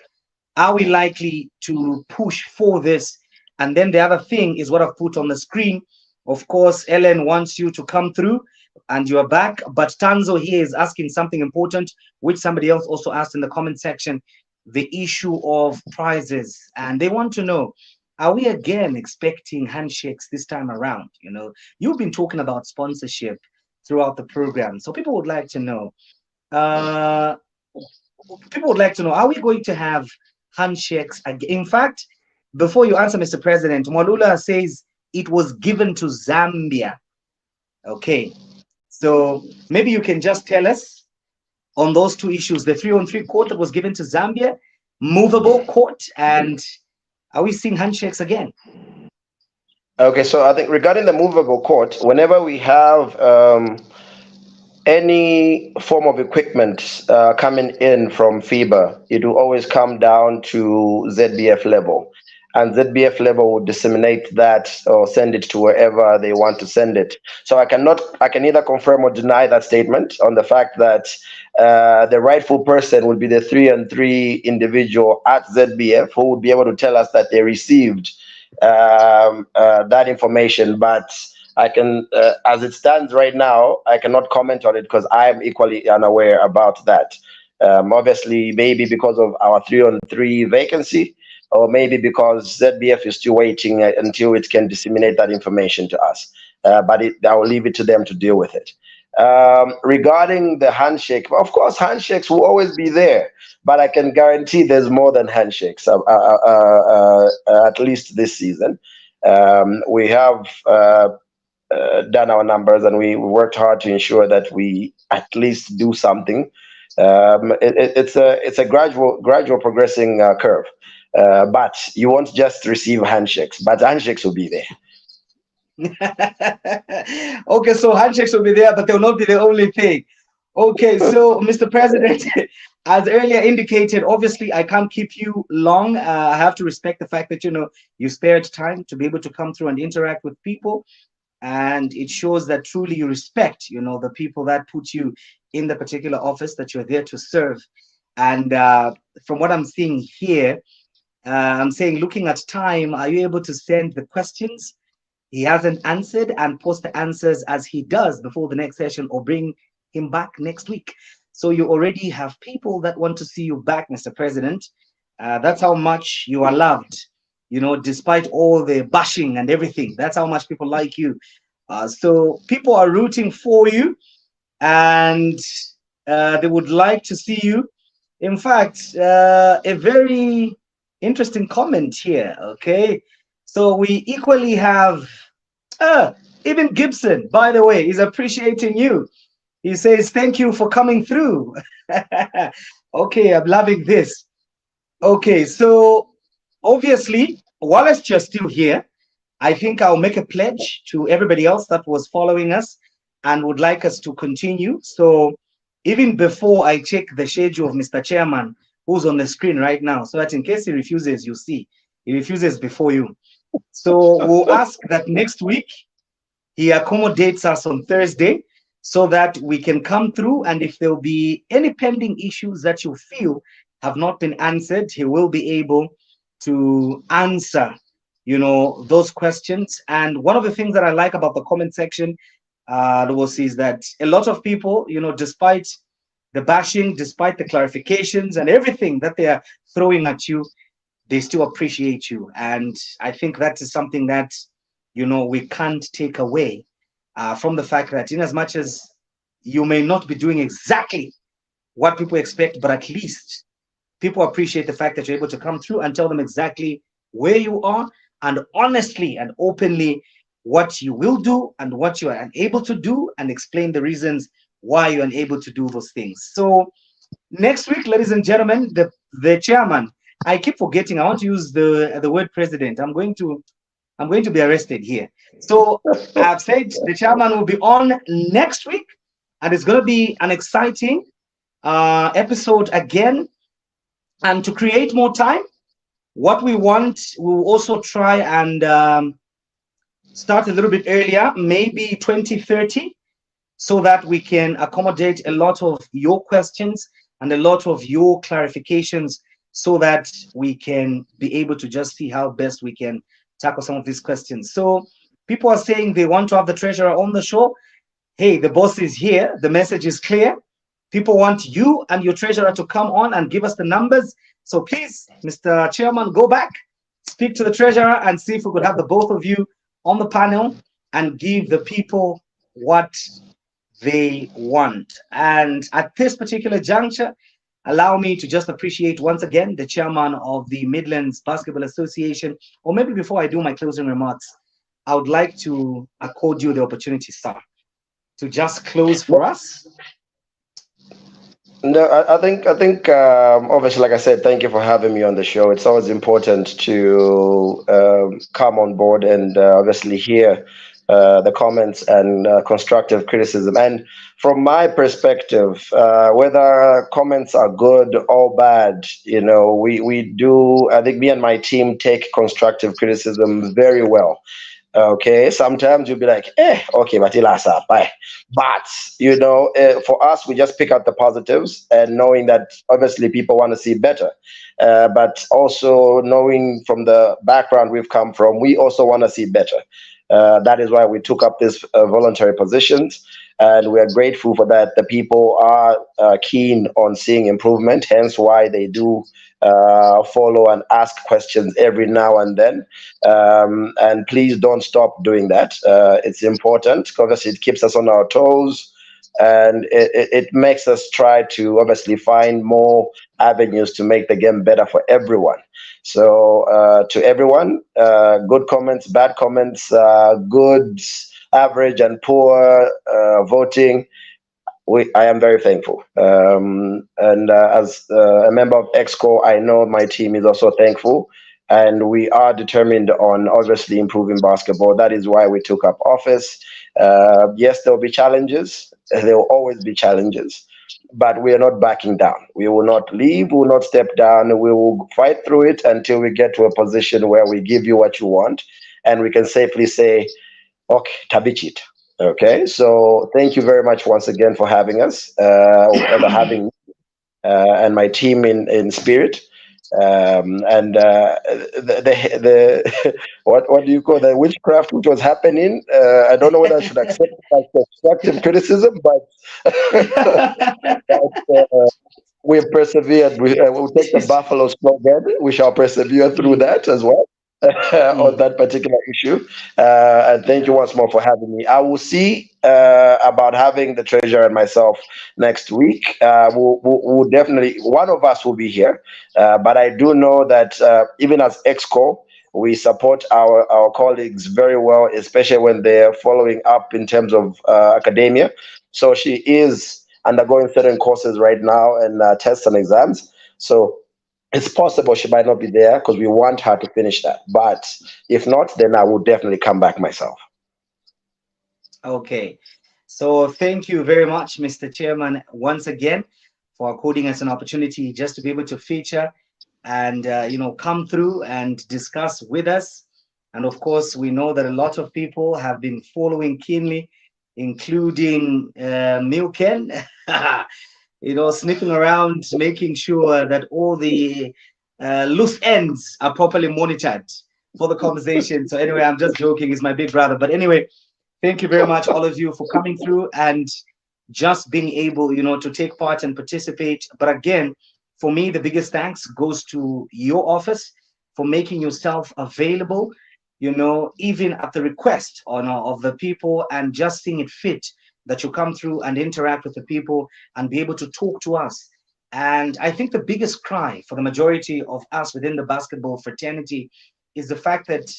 Speaker 1: are we likely to push for this? And then the other thing is what I've put on the screen. Of course, Ellen wants you to come through and you are back. But Tanzo here is asking something important, which somebody else also asked in the comment section, the issue of prizes. And they want to know, are we again expecting handshakes this time around? You've been talking about sponsorship throughout the program. So uh, people would like to know, are we going to have handshakes again? In fact, before you answer, Mr. President, Mwalula says it was given to Zambia. Okay, so maybe you can just tell us on those two issues: the 3-on-3 court that was given to Zambia, movable court, and are we seeing handshakes again?
Speaker 2: Okay, so I think regarding the movable court, whenever we have any form of equipment coming in from FIBA, it will always come down to ZBF level. And ZBF level will disseminate that or send it to wherever they want to send it. So I can either confirm or deny that statement on the fact that the rightful person would be the 3-on-3 individual at ZBF who would be able to tell us that they received that information. But I can, as it stands right now, I cannot comment on it because I am equally unaware about that. Obviously, maybe because of our 3-on-3 vacancy, or maybe because ZBF is still waiting until it can disseminate that information to us. But I will leave it to them to deal with it. Regarding the handshake, of course, handshakes will always be there, but I can guarantee there's more than handshakes, at least this season. We have done our numbers, and we worked hard to ensure that we at least do something. It's a gradual progressing curve, but you won't just receive handshakes, but handshakes will be there.
Speaker 1: Okay, so handshakes will be there, but they will not be the only thing. Okay, so Mr. President, as earlier indicated, obviously I can't keep you long. I have to respect the fact that you spared time to be able to come through and interact with people, and it shows that truly you respect, the people that put you in the particular office that you're there to serve. And from what I'm seeing here, I'm saying, looking at time, are you able to send the questions he hasn't answered and post the answers as he does before the next session, or bring him back next week? So you already have people that want to see you back, Mr. President. That's how much you are loved, despite all the bashing and everything. That's how much people like you. So people are rooting for you, and they would like to see you. In fact, a very interesting comment here. Okay, so we equally have even Gibson, by the way, is appreciating you. He says thank you for coming through. Okay, I'm loving this. Okay, so obviously, whilst you're still here, I think I'll make a pledge to everybody else that was following us and would like us to continue. So even before I check the schedule of Mr. Chairman, who's on the screen right now, so that in case he refuses, you see, he refuses before you. So we'll ask that next week he accommodates us on Thursday so that we can come through. And if there'll be any pending issues that you feel have not been answered, he will be able to answer, those questions. And one of the things that I like about the comment section, is that a lot of people, despite the bashing, despite the clarifications and everything that they are throwing at you, they still appreciate you. And I think that is something that, we can't take away from the fact that in as much as you may not be doing exactly what people expect, but at least people appreciate the fact that you're able to come through and tell them exactly where you are, and honestly and openly what you will do and what you are unable to do, and explain the reasons why you're unable to do those things. So next week, ladies and gentlemen, the chairman, I keep forgetting, I want to use the word president. I'm going to be arrested here. So I've said the chairman will be on next week, and it's going to be an exciting episode again. And to create more time, what we want, we'll also try and start a little bit earlier, maybe 2030, so that we can accommodate a lot of your questions and a lot of your clarifications, so that we can be able to just see how best we can tackle some of these questions. So people are saying they want to have the treasurer on the show. Hey, the boss is here. The message is clear. People want you and your treasurer to come on and give us the numbers. So please, Mr. Chairman, go back, speak to the treasurer, and see if we could have the both of you on the panel and give the people what they want. And at this particular juncture, allow me to just appreciate once again the chairman of the Midlands Basketball Association. Or maybe before I do my closing remarks, I would like to accord you the opportunity, sir, to just close for us.
Speaker 2: No, I think obviously, like I said, thank you for having me on the show. It's always important to come on board and obviously hear the comments and constructive criticism. And from my perspective, whether comments are good or bad, we do. I think me and my team take constructive criticism very well. Okay, sometimes you'll be like, okay, but bye. But for us, we just pick out the positives and knowing that obviously people want to see better. But also knowing from the background we've come from, we also want to see better. That is why we took up this voluntary positions, and we are grateful for that. The people are keen on seeing improvement, hence why they do follow and ask questions every now and then. And please don't stop doing that. It's important because it keeps us on our toes, and it makes us try to obviously find more avenues to make the game better for everyone. So to everyone, good comments, bad comments, good, average, and poor voting. I am very thankful. And as a member of EXCO, I know my team is also thankful. And we are determined on obviously improving basketball. That is why we took up office. Yes, there will be challenges. There will always be challenges. But we are not backing down. We will not leave. We will not step down. We will fight through it until we get to a position where we give you what you want. And we can safely say, okay, tabichit. Okay, so thank you very much once again for having us, having and my team in spirit. And the what do you call the witchcraft which was happening? I don't know whether I should accept it as constructive criticism, but we've persevered. We'll take the Buffalo slogan. We shall persevere through that as well. On that particular issue. And thank you once more for having me. I will see about having the treasurer and myself next week. We'll definitely, one of us will be here. But I do know that even as EXCO, we support our colleagues very well, especially when they're following up in terms of academia. So she is undergoing certain courses right now and tests and exams. So it's possible she might not be there because we want her to finish that. But if not, then I will definitely come back myself.
Speaker 1: Okay. So thank you very much, Mr. Chairman, once again for according us an opportunity just to be able to feature and come through and discuss with us. And of course, we know that a lot of people have been following keenly, including Milken, sniffing around, making sure that all the loose ends are properly monitored for the conversation. So anyway, I'm just joking. He's my big brother. But anyway, thank you very much, all of you, for coming through and just being able, to take part and participate. But again, for me, the biggest thanks goes to your office for making yourself available, even at the request of the people, and just seeing it fit that you come through and interact with the people and be able to talk to us. And I think the biggest cry for the majority of us within the basketball fraternity is the fact that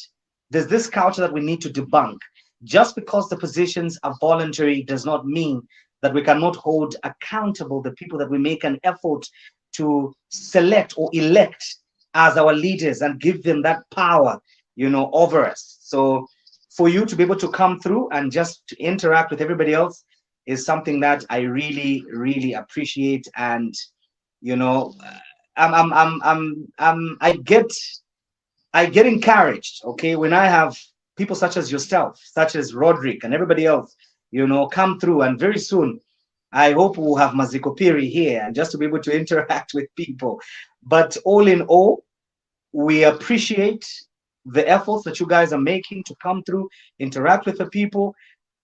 Speaker 1: there's this culture that we need to debunk. Just because the positions are voluntary does not mean that we cannot hold accountable the people that we make an effort to select or elect as our leaders and give them that power, over us. So for you to be able to come through and just to interact with everybody else is something that I really, really appreciate. And I get encouraged, okay, when I have people such as yourself, such as Roderick and everybody else, come through. And very soon, I hope we'll have Maziko Piri here and just to be able to interact with people. But all in all, we appreciate the efforts that you guys are making to come through, interact with the people,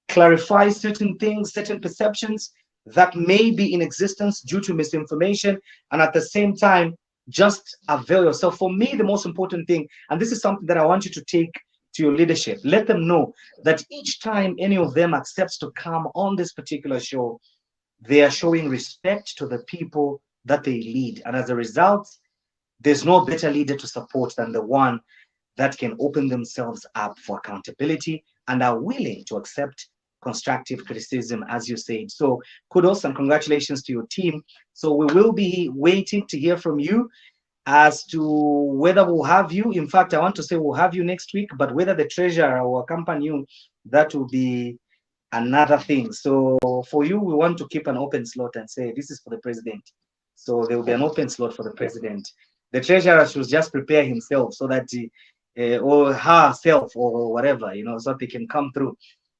Speaker 1: clarify certain things, certain perceptions that may be in existence due to misinformation, and at the same time, just avail yourself. For me, the most important thing, and this is something that I want you to take to your leadership, let them know that each time any of them accepts to come on this particular show, they are showing respect to the people that they lead. And as a result, there's no better leader to support than the one that can open themselves up for accountability and are willing to accept constructive criticism, as you said. So kudos and congratulations to your team. So we will be waiting to hear from you as to whether we'll have you. In fact, I want to say we'll have you next week, but whether the treasurer will accompany you, that will be another thing. So for you, we want to keep an open slot and say this is for the president. So there will be an open slot for the president. The treasurer should just prepare himself so that or herself or whatever, so that they can come through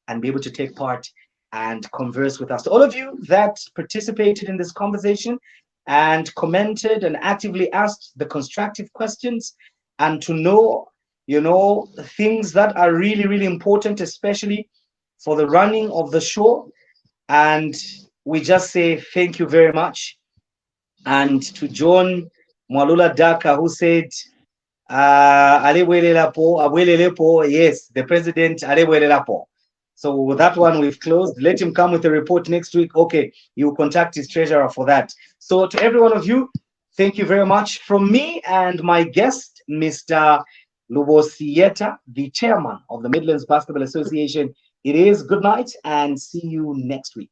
Speaker 1: and be able to take part and converse with us. So all of you that participated in this conversation and commented and actively asked the constructive questions and to know, things that are really, really important, especially for the running of the show. And we just say thank you very much. And to John Mwalula Daka, who said, yes, the president, so that one we've closed. Let him come with a report next week. Okay, you will contact his treasurer for that. So to every one of you, thank you very much. From me and my guest, Mr. Lubosieta, the chairman of the Midlands Basketball Association, it is good night and see you next week.